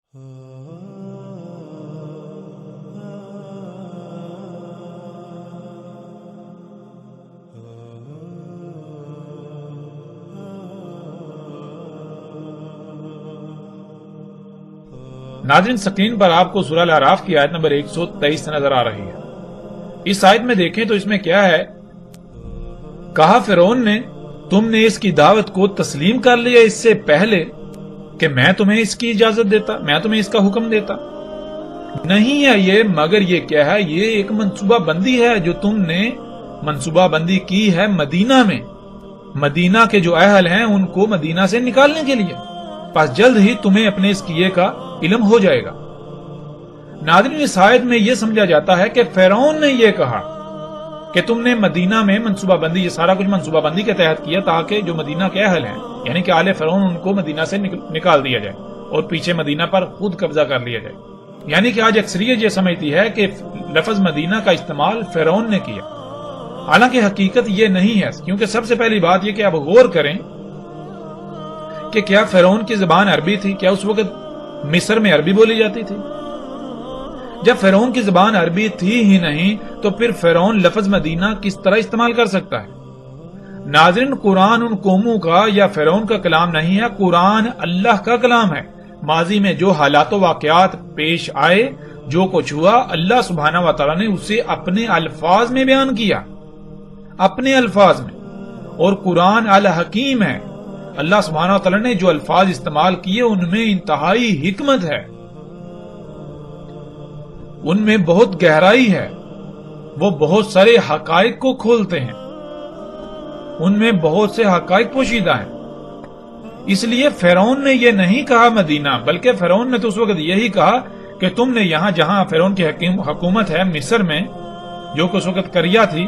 ناظرین، سکرین پر آپ کو سورہ الاعراف کی آیت نمبر 123 نظر آ رہی ہے۔ اس آیت میں دیکھیں تو اس میں کیا ہے؟ کہا فرعون نے، تم نے اس کی دعوت کو تسلیم کر لیا اس سے پہلے کہ میں تمہیں اس کی اجازت دیتا، میں تمہیں اس کا حکم دیتا؟ نہیں ہے یہ، مگر یہ کیا ہے؟ یہ ایک منصوبہ بندی ہے جو تم نے منصوبہ بندی کی ہے مدینہ میں، مدینہ کے جو اہل ہیں ان کو مدینہ سے نکالنے کے لیے۔ پس جلد ہی تمہیں اپنے اس کیے کا علم ہو جائے گا۔ ناظرین، اس آیت میں یہ سمجھا جاتا ہے کہ فرعون نے یہ کہا کہ تم نے مدینہ میں منصوبہ بندی، یہ سارا کچھ منصوبہ بندی کے تحت کیا تاکہ جو مدینہ کے اہل ہیں یعنی کہ آل فرعون ان کو مدینہ سے نکال دیا جائے اور پیچھے مدینہ پر خود قبضہ کر لیا جائے۔ یعنی کہ آج اکثریت یہ سمجھتی ہے کہ لفظ مدینہ کا استعمال فرعون نے کیا، حالانکہ حقیقت یہ نہیں ہے، کیونکہ سب سے پہلی بات یہ کہ اب غور کریں کہ کیا فرعون کی زبان عربی تھی؟ کیا اس وقت مصر میں عربی بولی جاتی تھی؟ جب فرعون کی زبان عربی تھی ہی نہیں تو پھر فرعون لفظ مدینہ کس طرح استعمال کر سکتا ہے؟ ناظرین، قرآن ان قوموں کا یا فرعون کا کلام نہیں ہے، قرآن اللہ کا کلام ہے۔ ماضی میں جو حالات و واقعات پیش آئے، جو کچھ ہوا، اللہ سبحانہ و تعالیٰ نے اسے اپنے الفاظ میں بیان کیا، اپنے الفاظ میں، اور قرآن الحکیم ہے۔ اللہ سبحانہ و تعالیٰ نے جو الفاظ استعمال کیے ان میں انتہائی حکمت ہے، ان میں بہت گہرائی ہے، وہ بہت سارے حقائق کو کھولتے ہیں، ان میں بہت سے حقائق پوشیدہ ہیں۔ اس لیے فرعون نے یہ نہیں کہا مدینہ، بلکہ فرعون نے تو اس وقت یہی کہا کہ تم نے یہاں جہاں فرعون کی حکومت ہے مصر میں، جو کہ اس وقت کریا تھی،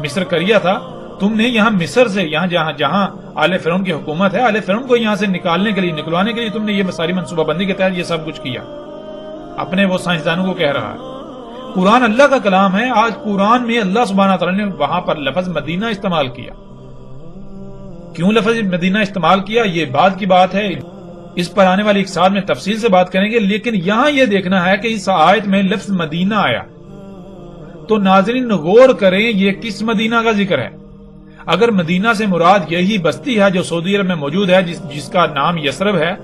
مصر کریا تھا، تم نے یہاں مصر سے، یہاں جہاں آل فرعون کی حکومت ہے، آل فرعون کو یہاں سے نکالنے کے لیے، نکلوانے کے لیے تم نے یہ ساری منصوبہ بندی کے تحت یہ سب کچھ کیا۔ اپنے وہ سائنسدانوں کو کہہ رہا ہے۔ قرآن اللہ کا کلام ہے، آج قرآن میں اللہ سبحانہ تعالیٰ نے وہاں پر لفظ مدینہ استعمال کیا۔ کیوں لفظ مدینہ استعمال کیا یہ بعد کی بات ہے، اس پر آنے والی ایک سال میں تفصیل سے بات کریں گے، لیکن یہاں یہ دیکھنا ہے کہ اس آیت میں لفظ مدینہ آیا تو ناظرین غور کریں یہ کس مدینہ کا ذکر ہے۔ اگر مدینہ سے مراد یہی بستی ہے جو سعودی عرب میں موجود ہے، جس کا نام یثرب ہے،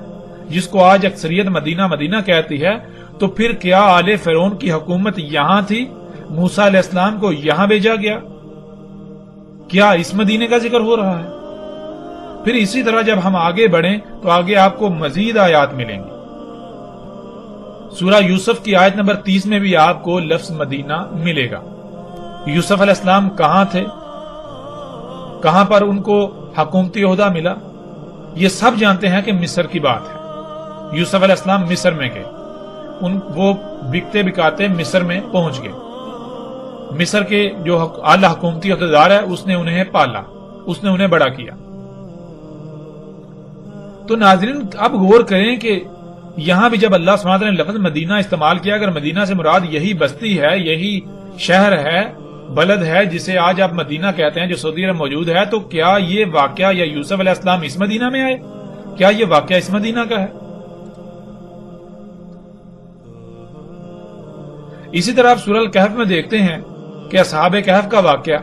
جس کو آج اکثریت مدینہ مدینہ کہتی ہے، تو پھر کیا آل فرعون کی حکومت یہاں تھی؟ موسیٰ علیہ السلام کو یہاں بھیجا گیا؟ کیا اس مدینے کا ذکر ہو رہا ہے؟ پھر اسی طرح جب ہم آگے بڑھیں تو آگے آپ کو مزید آیات ملیں گی۔ سورہ یوسف کی آیت نمبر 30 میں بھی آپ کو لفظ مدینہ ملے گا۔ یوسف علیہ السلام کہاں تھے، کہاں پر ان کو حکومتی عہدہ ملا؟ یہ سب جانتے ہیں کہ مصر کی بات ہے۔ یوسف علیہ السلام مصر میں گئے، وہ بکتے بکاتے مصر میں پہنچ گئے۔ مصر کے جو اعلی حکومتی عہدیدار ہے اس نے انہیں پالا، اس نے انہیں بڑا کیا۔ تو ناظرین اب غور کریں کہ یہاں بھی جب اللہ سبحانہ نے لفظ مدینہ استعمال کیا، اگر مدینہ سے مراد یہی بستی ہے، یہی شہر ہے، بلد ہے جسے آج آپ مدینہ کہتے ہیں، جو سعودی عرب موجود ہے، تو کیا یہ واقعہ یا یوسف علیہ السلام اس مدینہ میں آئے؟ کیا یہ واقعہ اس مدینہ کا ہے؟ اسی طرح آپ سورہ الکہف میں دیکھتے ہیں کہ اصحاب کہف کا واقعہ،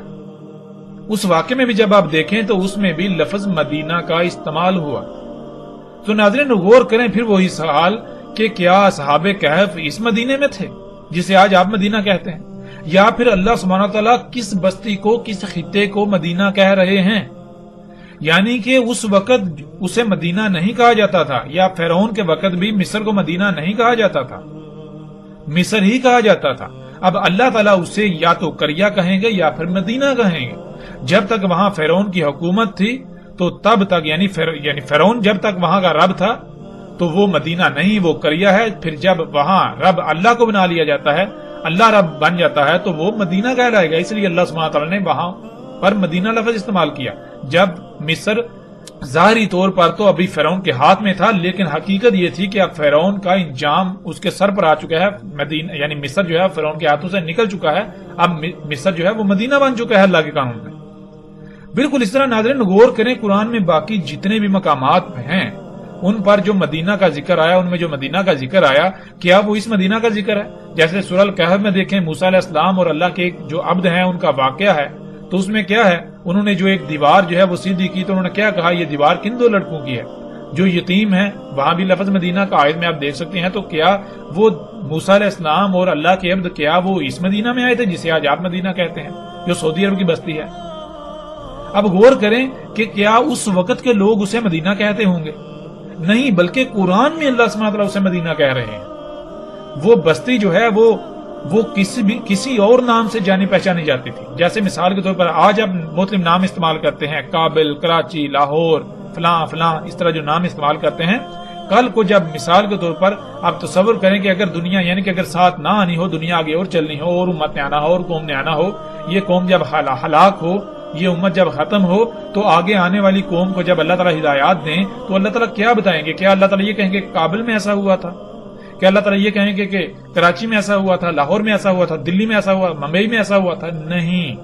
اس واقعے میں بھی جب آپ دیکھیں تو اس میں بھی لفظ مدینہ کا استعمال ہوا۔ تو ناظرین غور کریں پھر وہی سوال کہ کیا اصحاب کہف اس مدینے میں تھے جسے آج آپ مدینہ کہتے ہیں، یا پھر اللہ سبحانہ تعالیٰ کس بستی کو، کس خطے کو مدینہ کہہ رہے ہیں؟ یعنی کہ اس وقت اسے مدینہ نہیں کہا جاتا تھا، یا فرعون کے وقت بھی مصر کو مدینہ نہیں کہا جاتا تھا، مصر ہی کہا جاتا تھا۔ اب اللہ تعالیٰ اسے یا تو کریا کہیں گے یا پھر مدینہ کہیں گے۔ جب تک وہاں فرعون کی حکومت تھی تو تب تک یعنی فرعون جب تک وہاں کا رب تھا تو وہ مدینہ نہیں، وہ کریا ہے۔ پھر جب وہاں رب اللہ کو بنا لیا جاتا ہے، اللہ رب بن جاتا ہے، تو وہ مدینہ کہلائے گا۔ اس لیے اللہ سبحانہ تعالیٰ نے وہاں پر مدینہ لفظ استعمال کیا۔ جب مصر ظاہری طور پر تو ابھی فرعون کے ہاتھ میں تھا، لیکن حقیقت یہ تھی کہ اب فرعون کا انجام اس کے سر پر آ چکا ہے، مدینہ یعنی مصر جو ہے فرعون کے ہاتھوں سے نکل چکا ہے، اب مصر جو ہے وہ مدینہ بن چکا ہے اللہ کے قانون میں۔ بالکل اس طرح ناظرین غور کریں قرآن میں باقی جتنے بھی مقامات ہیں ان پر جو مدینہ کا ذکر آیا، ان میں جو مدینہ کا ذکر آیا، کیا وہ اس مدینہ کا ذکر ہے؟ جیسے سورہ الکہف میں دیکھیں موسیٰ علیہ السلام اور اللہ کے جو عبد ہیں ان کا واقعہ ہے، تو اس میں کیا ہے، انہوں نے جو ایک دیوار جو ہے وہ سیدھی کی، تو انہوں نے کیا کہا، یہ دیوار کن دو لڑکوں کی ہے؟ جو یتیم ہیں، وہاں بھی لفظ مدینہ کا آیت میں آپ دیکھ سکتے ہیں۔ تو کیا وہ موسیٰ علیہ السلام اور اللہ کے عبد کیا وہ اس مدینہ میں آئے تھے جسے آج آپ مدینہ کہتے ہیں، جو سعودی عرب کی بستی ہے؟ اب غور کریں کہ کیا اس وقت کے لوگ اسے مدینہ کہتے ہوں گے؟ نہیں، بلکہ قرآن میں اللہ سبحانہ وتعالیٰ اسے مدینہ کہہ رہے ہیں۔ وہ بستی جو ہے وہ کسی اور نام سے جانی پہچانی جاتی تھی۔ جیسے مثال کے طور پر آج آپ مختلف نام استعمال کرتے ہیں، کابل، کراچی، لاہور، فلاں فلاں، اس طرح جو نام استعمال کرتے ہیں، کل کو جب مثال کے طور پر آپ تصور کریں کہ اگر دنیا، یعنی کہ اگر ساتھ نہ آنی ہو، دنیا آگے اور چلنی ہو، اور امت نے آنا ہو اور قوم نے آنا ہو، یہ قوم جب ہلاک ہو، یہ امت جب ختم ہو، تو آگے آنے والی قوم کو جب اللہ تعالیٰ ہدایات دیں تو اللہ تعالیٰ کیا بتائیں گے؟ کیا اللہ تعالیٰ یہ کہیں گے کابل میں ایسا ہوا تھا؟ کیا اللہ تعالیٰ یہ کہیں گے کہ کراچی میں ایسا ہوا تھا، لاہور میں ایسا ہوا تھا، دلی میں ایسا ہوا، ممبئی میں ایسا ہوا تھا؟ نہیں،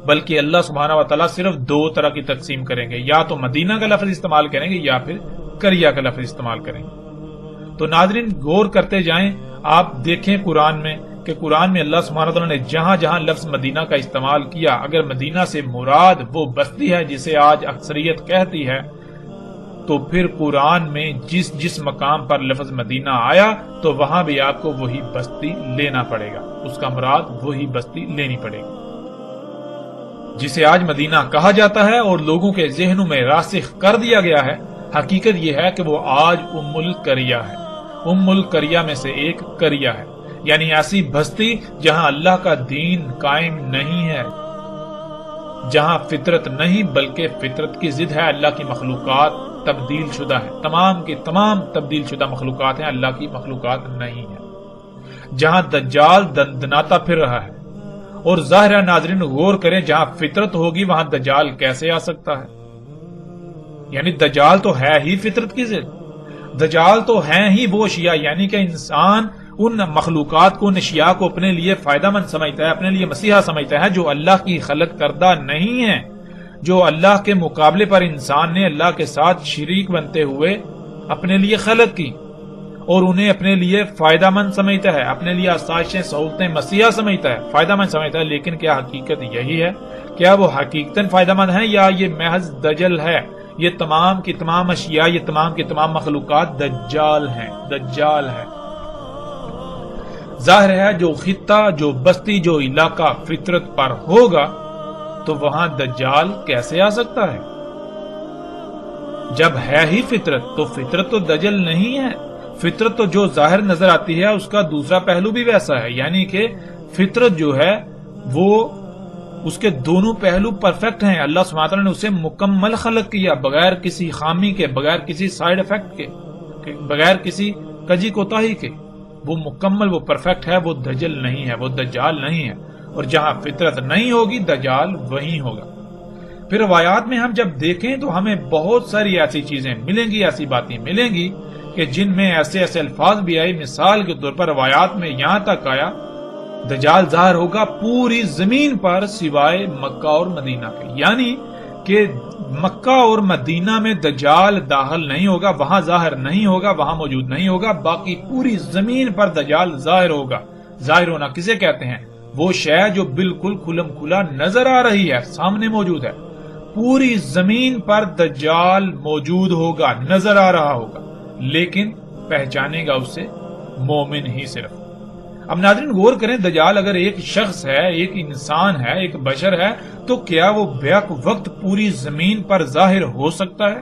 بلکہ اللہ سبحانہ و تعالیٰ صرف دو طرح کی تقسیم کریں گے، یا تو مدینہ کا لفظ استعمال کریں گے یا پھر کریا کا لفظ استعمال کریں گے۔ تو ناظرین غور کرتے جائیں، آپ دیکھیں قرآن میں کہ قرآن میں اللہ سبحانہ وتعالیٰ نے جہاں جہاں لفظ مدینہ کا استعمال کیا، اگر مدینہ سے مراد وہ بستی ہے جسے آج اکثریت کہتی ہے، تو پھر قرآن میں جس مقام پر لفظ مدینہ آیا تو وہاں بھی آپ کو وہی بستی لینا پڑے گا، اس کا مراد وہی بستی لینی پڑے گی جسے آج مدینہ کہا جاتا ہے اور لوگوں کے ذہنوں میں راسخ کر دیا گیا ہے۔ حقیقت یہ ہے کہ وہ آج ام القریہ ہے، ام القریہ میں سے ایک قریہ ہے، یعنی ایسی بستی جہاں اللہ کا دین قائم نہیں ہے، جہاں فطرت نہیں بلکہ فطرت کی ضد ہے، اللہ کی مخلوقات تبدیل شدہ ہے، تمام کی تمام تبدیل شدہ مخلوقات ہیں، اللہ کی مخلوقات نہیں ہے، جہاں دجال دندناتا پھر رہا ہے۔ اور ظاہر ہے ناظرین غور کریں، جہاں فطرت ہوگی وہاں دجال کیسے آ سکتا ہے؟ یعنی دجال تو ہے ہی فطرت کی ضد، دجال تو ہیں ہی وہ اشیاء، یعنی کہ انسان ان مخلوقات کو، ان اشیاء کو اپنے لیے فائدہ مند سمجھتا ہے، اپنے لیے مسیحا سمجھتا ہے، جو اللہ کی خلق کردہ نہیں ہے، جو اللہ کے مقابلے پر انسان نے اللہ کے ساتھ شریک بنتے ہوئے اپنے لیے خلق کی، اور انہیں اپنے لیے فائدہ مند سمجھتا ہے، اپنے لیے آسائشیں سہولتیں مسیحا سمجھتا ہے، فائدہ مند سمجھتا ہے۔ لیکن کیا حقیقت یہی ہے؟ کیا وہ حقیقتاً فائدہ مند ہے، یا یہ محض دجل ہے؟ یہ تمام کی تمام اشیاء، یہ تمام کی تمام مخلوقات دجال ہیں، دجال ہے۔ ظاہر ہے جو خطہ، جو بستی، جو علاقہ فطرت پر ہوگا تو وہاں دجال کیسے آ سکتا ہے؟ جب ہے ہی فطرت تو فطرت تو دجل نہیں ہے۔ فطرت تو جو ظاہر نظر آتی ہے اس کا دوسرا پہلو بھی ویسا ہے، یعنی کہ فطرت جو ہے وہ اس کے دونوں پہلو پرفیکٹ ہیں۔ اللہ سبحانہ وتعالیٰ نے اسے مکمل خلق کیا، بغیر کسی خامی کے، بغیر کسی سائیڈ افیکٹ کے، بغیر کسی کجی کوتاہی کے، وہ مکمل، وہ پرفیکٹ ہے، وہ دجل نہیں ہے، وہ دجال نہیں ہے۔ اور جہاں فطرت نہیں ہوگی دجال وہیں ہوگا۔ پھر روایات میں ہم جب دیکھیں تو ہمیں بہت ساری ایسی چیزیں ملیں گی، ایسی باتیں ملیں گی کہ جن میں ایسے ایسے الفاظ بھی آئے۔ مثال کے طور پر روایات میں یہاں تک آیا دجال ظاہر ہوگا پوری زمین پر سوائے مکہ اور مدینہ کے، یعنی کہ مکہ اور مدینہ میں دجال داخل نہیں ہوگا، وہاں ظاہر نہیں ہوگا، وہاں موجود نہیں ہوگا، باقی پوری زمین پر دجال ظاہر ہوگا۔ ظاہر ہونا کسے کہتے ہیں؟ وہ شے جو بالکل کھلم کھلا نظر آ رہی ہے، سامنے موجود ہے۔ پوری زمین پر دجال موجود ہوگا، نظر آ رہا ہوگا، لیکن پہچانے گا اسے مومن ہی صرف۔ اب ناظرین غور کریں، دجال اگر ایک شخص ہے، ایک انسان ہے، ایک بشر ہے، تو کیا وہ بیک وقت پوری زمین پر ظاہر ہو سکتا ہے؟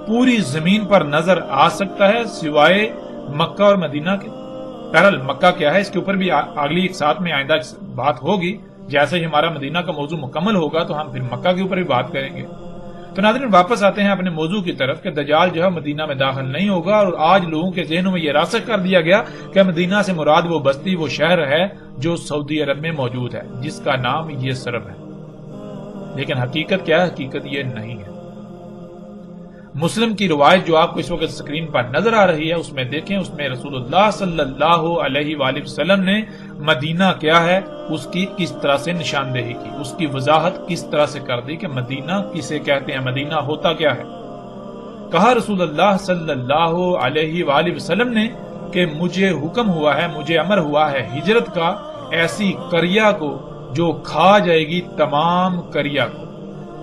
پوری زمین پر نظر آ سکتا ہے سوائے مکہ اور مدینہ کے؟ بہرحال مکہ کیا ہے اس کے اوپر بھی اگلی ایک ساتھ میں آئندہ بات ہوگی۔ جیسے ہی ہمارا مدینہ کا موضوع مکمل ہوگا تو ہم پھر مکہ کے اوپر بھی بات کریں گے۔ تو ناظرین واپس آتے ہیں اپنے موضوع کی طرف کہ دجال جو ہے مدینہ میں داخل نہیں ہوگا، اور آج لوگوں کے ذہنوں میں یہ راسخ کر دیا گیا کہ مدینہ سے مراد وہ بستی، وہ شہر ہے جو سعودی عرب میں موجود ہے، جس کا نام یثرب ہے۔ لیکن حقیقت کیا ہے؟ حقیقت یہ نہیں ہے۔ مسلم کی روایت جو آپ کو اس وقت سکرین پر نظر آ رہی ہے اس میں دیکھیں، اس میں رسول اللہ صلی اللہ علیہ وآلہ وسلم نے مدینہ کیا ہے اس کی کس طرح سے نشاندہی کی، اس کی وضاحت کس طرح سے کر دی کہ مدینہ کسے کہتے ہیں، مدینہ ہوتا کیا ہے۔ کہا رسول اللہ صلی اللہ علیہ وآلہ وسلم نے کہ مجھے حکم ہوا ہے، مجھے امر ہوا ہے ہجرت کا ایسی قریہ کو جو کھا جائے گی تمام قریہ کو۔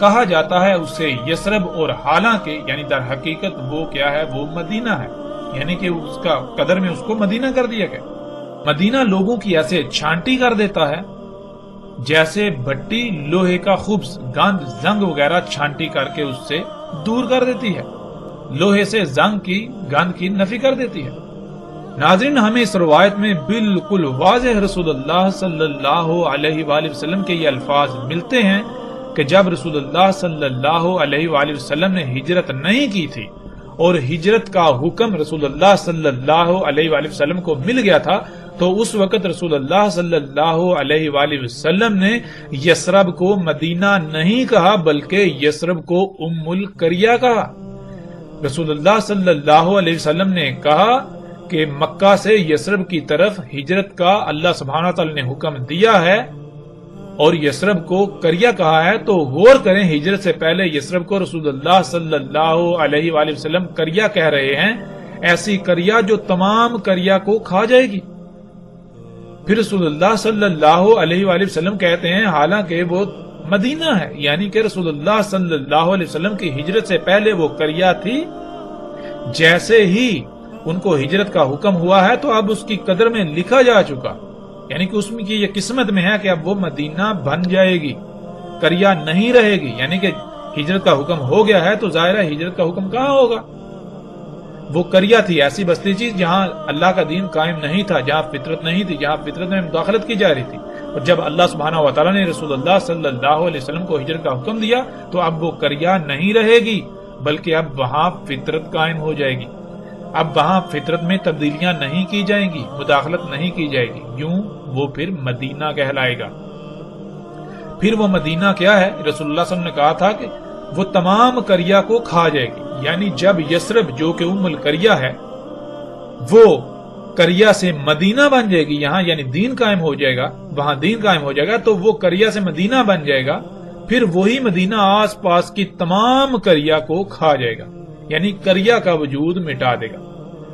کہا جاتا ہے اسے یثرب، اور حالانکہ یعنی در حقیقت وہ کیا ہے، وہ مدینہ ہے، یعنی کہ اس کا قدر میں اس کو مدینہ کر دیا گیا۔ مدینہ لوگوں کی ایسے چھانٹی کر دیتا ہے جیسے بھٹی لوہے کا خبز، گند، زنگ وغیرہ چھانٹی کر کے اس سے دور کر دیتی ہے، لوہے سے زنگ کی، گند کی نفی کر دیتی ہے۔ ناظرین، ہمیں اس روایت میں بالکل واضح رسول اللہ صلی اللہ علیہ وآلہ وسلم کے یہ الفاظ ملتے ہیں کہ جب رسول اللہ صلی اللہ علیہ وآلہ وسلم نے ہجرت نہیں کی تھی اور ہجرت کا حکم رسول اللہ صلی اللہ علیہ وآلہ وسلم کو مل گیا تھا، تو اس وقت رسول اللہ صلی اللہ علیہ وآلہ وسلم نے یثرب کو مدینہ نہیں کہا بلکہ یثرب کو ام القریہ کہا۔ رسول اللہ صلی اللہ علیہ وسلم نے کہا کہ مکہ سے یثرب کی طرف ہجرت کا اللہ سبحانہ تعالی نے حکم دیا ہے اور یثرب کو قریہ کہا ہے، تو غور کریں ہجرت سے پہلے یثرب کو رسول اللہ صلی اللہ علیہ وآلہ وسلم قریہ کہہ رہے ہیں، ایسی قریہ جو تمام قریہ کو کھا جائے گی۔ پھر رسول اللہ صلی اللہ علیہ وآلہ وسلم کہتے ہیں حالانکہ وہ مدینہ ہے، یعنی کہ رسول اللہ صلی اللہ علیہ وسلم کی ہجرت سے پہلے وہ قریہ تھی، جیسے ہی ان کو ہجرت کا حکم ہوا ہے تو اب اس کی قدر میں لکھا جا چکا، یعنی کہ اس میں کی یہ قسمت میں ہے کہ اب وہ مدینہ بن جائے گی، قریہ نہیں رہے گی، یعنی کہ ہجرت کا حکم ہو گیا ہے تو ظاہر ہے ہجرت کا حکم کہاں ہوگا۔ وہ قریہ تھی، ایسی بستی تھی جہاں اللہ کا دین قائم نہیں تھا، جہاں فطرت نہیں تھی، جہاں فطرت میں مداخلت کی جا رہی تھی، اور جب اللہ سبحانہ و تعالیٰ نے رسول اللہ صلی اللہ علیہ وسلم کو ہجرت کا حکم دیا تو اب وہ قریہ نہیں رہے گی بلکہ اب وہاں فطرت قائم ہو جائے گی، اب وہاں فطرت میں تبدیلیاں نہیں کی جائیں گی، مداخلت نہیں کی جائے گی، یوں وہ پھر مدینہ کہلائے گا۔ پھر وہ مدینہ کیا ہے؟ رسول اللہ صلی اللہ علیہ وسلم نے کہا تھا کہ وہ تمام قریہ کو کھا جائے گی، یعنی جب یثرب جو کہ ام القریہ ہے وہ قریہ سے مدینہ بن جائے گی، یہاں یعنی دین قائم ہو جائے گا، وہاں دین قائم ہو جائے گا تو وہ قریہ سے مدینہ بن جائے گا، پھر وہی مدینہ آس پاس کی تمام قریہ کو کھا جائے گا، یعنی قریہ کا وجود مٹا دے گا۔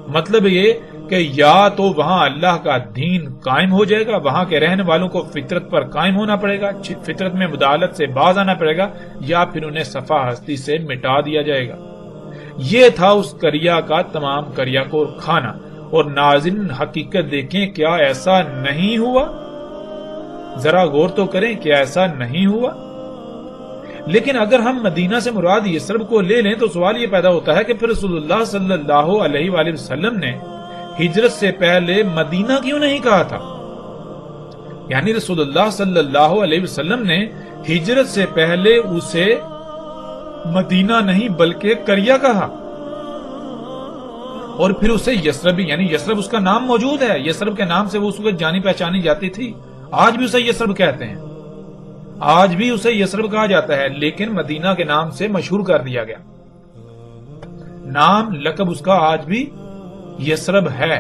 مطلب یہ کہ یا تو وہاں اللہ کا دین قائم ہو جائے گا، وہاں کے رہنے والوں کو فطرت پر قائم ہونا پڑے گا، فطرت میں مداخلت سے باز آنا پڑے گا، یا پھر انہیں صفا ہستی سے مٹا دیا جائے گا۔ یہ تھا اس قریہ کا تمام قریہ کو کھانا۔ اور ناظرین حقیقت دیکھیں، کیا ایسا نہیں ہوا؟ ذرا غور تو کریں، کیا ایسا نہیں ہوا؟ لیکن اگر ہم مدینہ سے مراد یثرب کو لے لیں تو سوال یہ پیدا ہوتا ہے کہ پھر رسول اللہ صلی اللہ علیہ وآلہ وسلم نے ہجرت سے پہلے مدینہ کیوں نہیں کہا تھا؟ یعنی رسول اللہ صلی اللہ علیہ وسلم نے ہجرت سے پہلے اسے مدینہ نہیں بلکہ قریہ کہا، اور پھر اسے یثرب، یعنی یثرب اس کا نام موجود ہے، یثرب کے نام سے وہ اس وقت جانی پہچانی جاتی تھی، آج بھی اسے یثرب کہتے ہیں، آج بھی اسے یثرب کہا جاتا ہے، لیکن مدینہ کے نام سے مشہور کر دیا گیا، نام لقب اس کا آج بھی یثرب ہے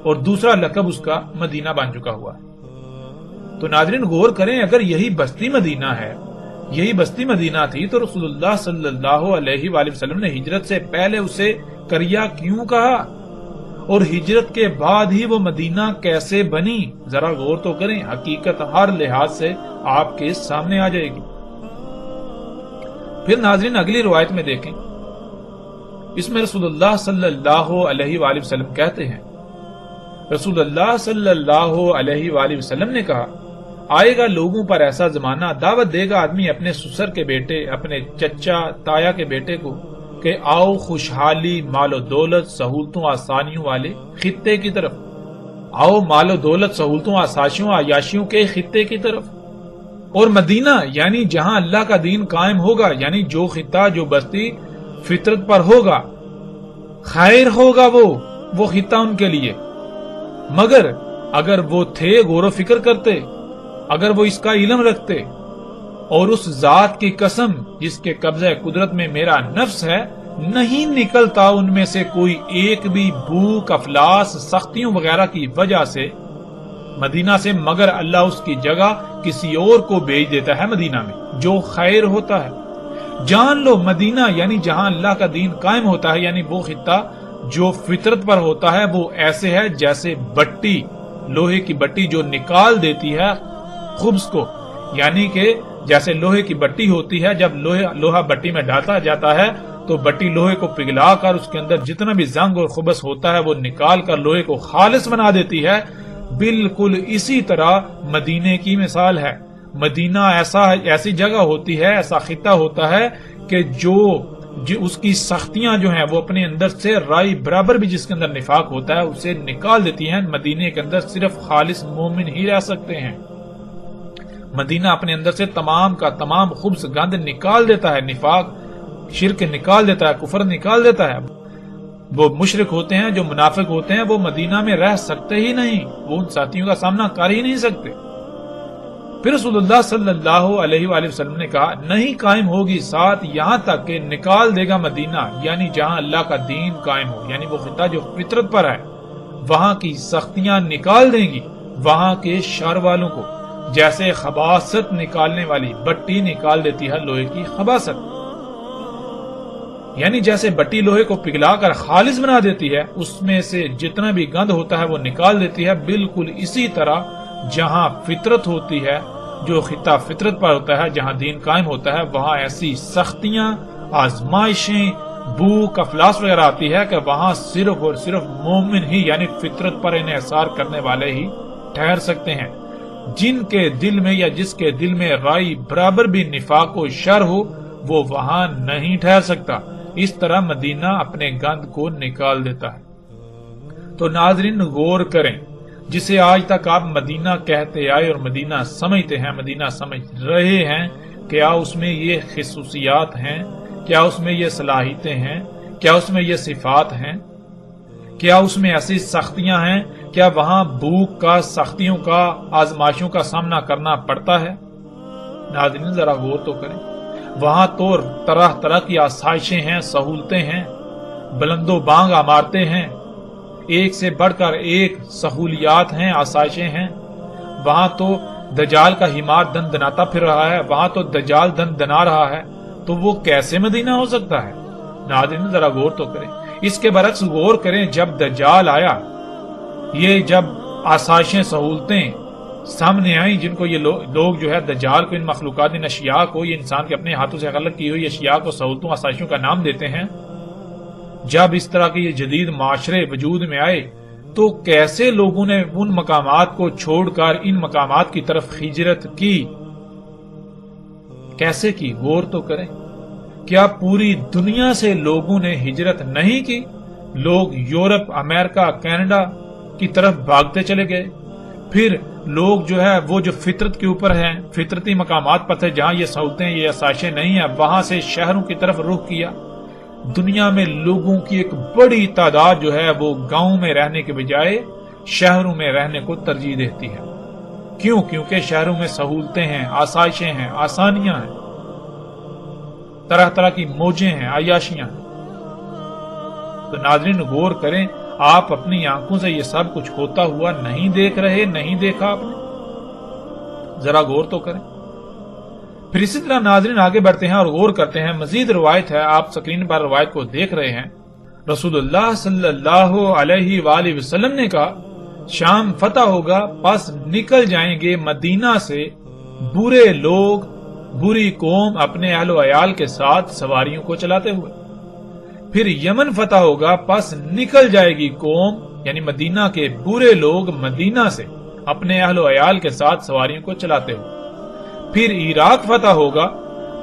اور دوسرا لقب اس کا مدینہ بن چکا ہوا ہے۔ تو ناظرین غور کریں، اگر یہی بستی مدینہ ہے، یہی بستی مدینہ تھی تو رسول اللہ صلی اللہ علیہ وآلہ وسلم نے ہجرت سے پہلے اسے قریہ کیوں کہا، اور ہجرت کے بعد ہی وہ مدینہ کیسے بنی؟ ذرا غور تو کریں، حقیقت ہر لحاظ سے آپ کے سامنے آ جائے گی۔ پھر ناظرین اگلی روایت میں دیکھیں، اس میں رسول اللہ صلی اللہ علیہ وآلہ وسلم کہتے ہیں، رسول اللہ صلی اللہ علیہ وآلہ وسلم نے کہا، آئے گا لوگوں پر ایسا زمانہ، دعوت دے گا آدمی اپنے سسر کے بیٹے، اپنے چچا تایا کے بیٹے کو کہ آؤ خوشحالی، مال و دولت، سہولتوں آسانیوں والے خطے کی طرف، آؤ مال و دولت، سہولتوں آسائشوں عیاشیوں کے خطے کی طرف، اور مدینہ یعنی جہاں اللہ کا دین قائم ہوگا، یعنی جو خطہ جو بستی فطرت پر ہوگا، خیر ہوگا وہ خطہ ان کے لیے۔ مگر اگر وہ تھے غور و فکر کرتے، اگر وہ اس کا علم رکھتے، اور اس ذات کی قسم جس کے قبضہ قدرت میں میرا نفس ہے، نہیں نکلتا ان میں سے کوئی ایک بھی بھوک، افلاس، سختیوں وغیرہ کی وجہ سے مدینہ سے، مگر اللہ اس کی جگہ کسی اور کو بھیج دیتا ہے مدینہ میں جو خیر ہوتا ہے۔ جان لو مدینہ یعنی جہاں اللہ کا دین قائم ہوتا ہے، یعنی وہ خطہ جو فطرت پر ہوتا ہے، وہ ایسے ہے جیسے بٹی، لوہے کی بٹی جو نکال دیتی ہے خبز کو، یعنی کہ جیسے لوہے کی بٹی ہوتی ہے، جب لوہا بٹی میں ڈالا جاتا ہے تو بٹی لوہے کو پگھلا کر اس کے اندر جتنا بھی زنگ اور خبث ہوتا ہے وہ نکال کر لوہے کو خالص بنا دیتی ہے، بالکل اسی طرح مدینے کی مثال ہے۔ مدینہ ایسی جگہ ہوتی ہے، ایسا خطہ ہوتا ہے کہ جو اس کی سختیاں جو ہیں وہ اپنے اندر سے رائی برابر بھی جس کے اندر نفاق ہوتا ہے اسے نکال دیتی ہیں۔ مدینے کے اندر صرف خالص مومن ہی رہ سکتے ہیں۔ مدینہ اپنے اندر سے تمام کا تمام خبث گند نکال دیتا ہے، نفاق شرک نکال دیتا ہے، کفر نکال دیتا ہے۔ وہ مشرک ہوتے ہیں، جو منافق ہوتے ہیں، وہ مدینہ میں رہ سکتے ہی نہیں، وہ ان ساتھیوں کا سامنا کر ہی نہیں سکتے۔ پھر رسول اللہ صلی اللہ علیہ وآلہ وسلم نے کہا نہیں قائم ہوگی ساتھ یہاں تک کہ نکال دے گا مدینہ، یعنی جہاں اللہ کا دین قائم ہو، یعنی وہ خطہ جو فطرت پر ہے، وہاں کی سختیاں نکال دیں گی وہاں کے شر والوں کو، جیسے خباثت نکالنے والی بٹی نکال دیتی ہے لوہے کی خباثت، یعنی جیسے بٹی لوہے کو پگھلا کر خالص بنا دیتی ہے، اس میں سے جتنا بھی گند ہوتا ہے وہ نکال دیتی ہے، بالکل اسی طرح جہاں فطرت ہوتی ہے، جو خطہ فطرت پر ہوتا ہے، جہاں دین قائم ہوتا ہے، وہاں ایسی سختیاں، آزمائشیں، بھوک، افلاس وغیرہ آتی ہے کہ وہاں صرف اور صرف مومن ہی یعنی فطرت پر انحصار کرنے والے ہی ٹھہر سکتے ہیں۔ جن کے دل میں یا جس کے دل میں رائی برابر بھی نفاق و شر ہو وہ وہاں نہیں ٹھہر سکتا۔ اس طرح مدینہ اپنے گند کو نکال دیتا ہے۔ تو ناظرین غور کریں، جسے آج تک آپ مدینہ کہتے آئے اور مدینہ سمجھتے ہیں، مدینہ سمجھ رہے ہیں، کیا اس میں یہ خصوصیات ہیں؟ کیا اس میں یہ صلاحیتیں ہیں؟ کیا اس میں یہ صفات ہیں؟ کیا اس میں ایسی سختیاں ہیں؟ کیا وہاں بھوک کا، سختیوں کا، آزمائشوں کا سامنا کرنا پڑتا ہے؟ ناظرین ذرا غور تو کریں، وہاں تو طرح طرح کی آسائشیں ہیں، سہولتیں ہیں، بلند و بانگ عمارتیں ہیں، ایک سے بڑھ کر ایک سہولیات ہیں، آسائشیں ہیں۔ وہاں تو دجال کا ہمار دن دناتا پھر رہا ہے، وہاں تو دجال دن دنا رہا ہے، تو وہ کیسے مدینہ ہو سکتا ہے؟ ناظرین ذرا غور تو کریں۔ اس کے برعکس غور کریں، جب دجال آیا، یہ جب آسائشیں، سہولتیں سامنے آئیں، جن کو یہ لوگ جو ہے دجال کو، ان مخلوقات، ان اشیاء کو، یہ انسان کے اپنے ہاتھوں سے خلق کی ہوئی اشیاء کو سہولتوں، آسائشوں کا نام دیتے ہیں، جب اس طرح کے یہ جدید معاشرے وجود میں آئے تو کیسے لوگوں نے ان مقامات کو چھوڑ کر ان مقامات کی طرف ہجرت کی؟ کیسے کی؟ غور تو کریں۔ کیا پوری دنیا سے لوگوں نے ہجرت نہیں کی؟ لوگ یورپ، امریکہ، کینیڈا کی طرف بھاگتے چلے گئے، پھر لوگ جو ہے وہ جو فطرت کے اوپر ہیں، فطرتی مقامات پر تھے جہاں یہ سہولتیں، یہ آسائشیں نہیں ہیں، وہاں سے شہروں کی طرف رخ کیا۔ دنیا میں لوگوں کی ایک بڑی تعداد جو ہے وہ گاؤں میں رہنے کے بجائے شہروں میں رہنے کو ترجیح دیتی ہے۔ کیوں؟ کیونکہ شہروں میں سہولتیں ہیں، آسائشیں ہیں، آسانیاں ہیں، طرح طرح کی موجیں ہیں، عیاشیاں ہیں۔ تو ناظرین غور کریں، آپ اپنی آنکھوں سے یہ سب کچھ ہوتا ہوا نہیں دیکھ رہے، نہیں دیکھا آپ نے؟ ذرا غور تو کریں۔ پھر اسی طرح ناظرین آگے بڑھتے ہیں اور غور کرتے ہیں، مزید روایت ہے، آپ سکرین پر روایت کو دیکھ رہے ہیں۔ رسول اللہ صلی اللہ علیہ وآلہ وسلم نے کہا شام فتح ہوگا، پس نکل جائیں گے مدینہ سے برے لوگ، بری قوم اپنے اہل و عیال کے ساتھ سواریوں کو چلاتے ہوئے۔ پھر یمن فتح ہوگا، پس نکل جائے گی قوم یعنی مدینہ کے برے لوگ مدینہ سے اپنے اہل و عیال کے ساتھ سواریوں کو چلاتے ہوئے۔ پھر عراق فتح ہوگا،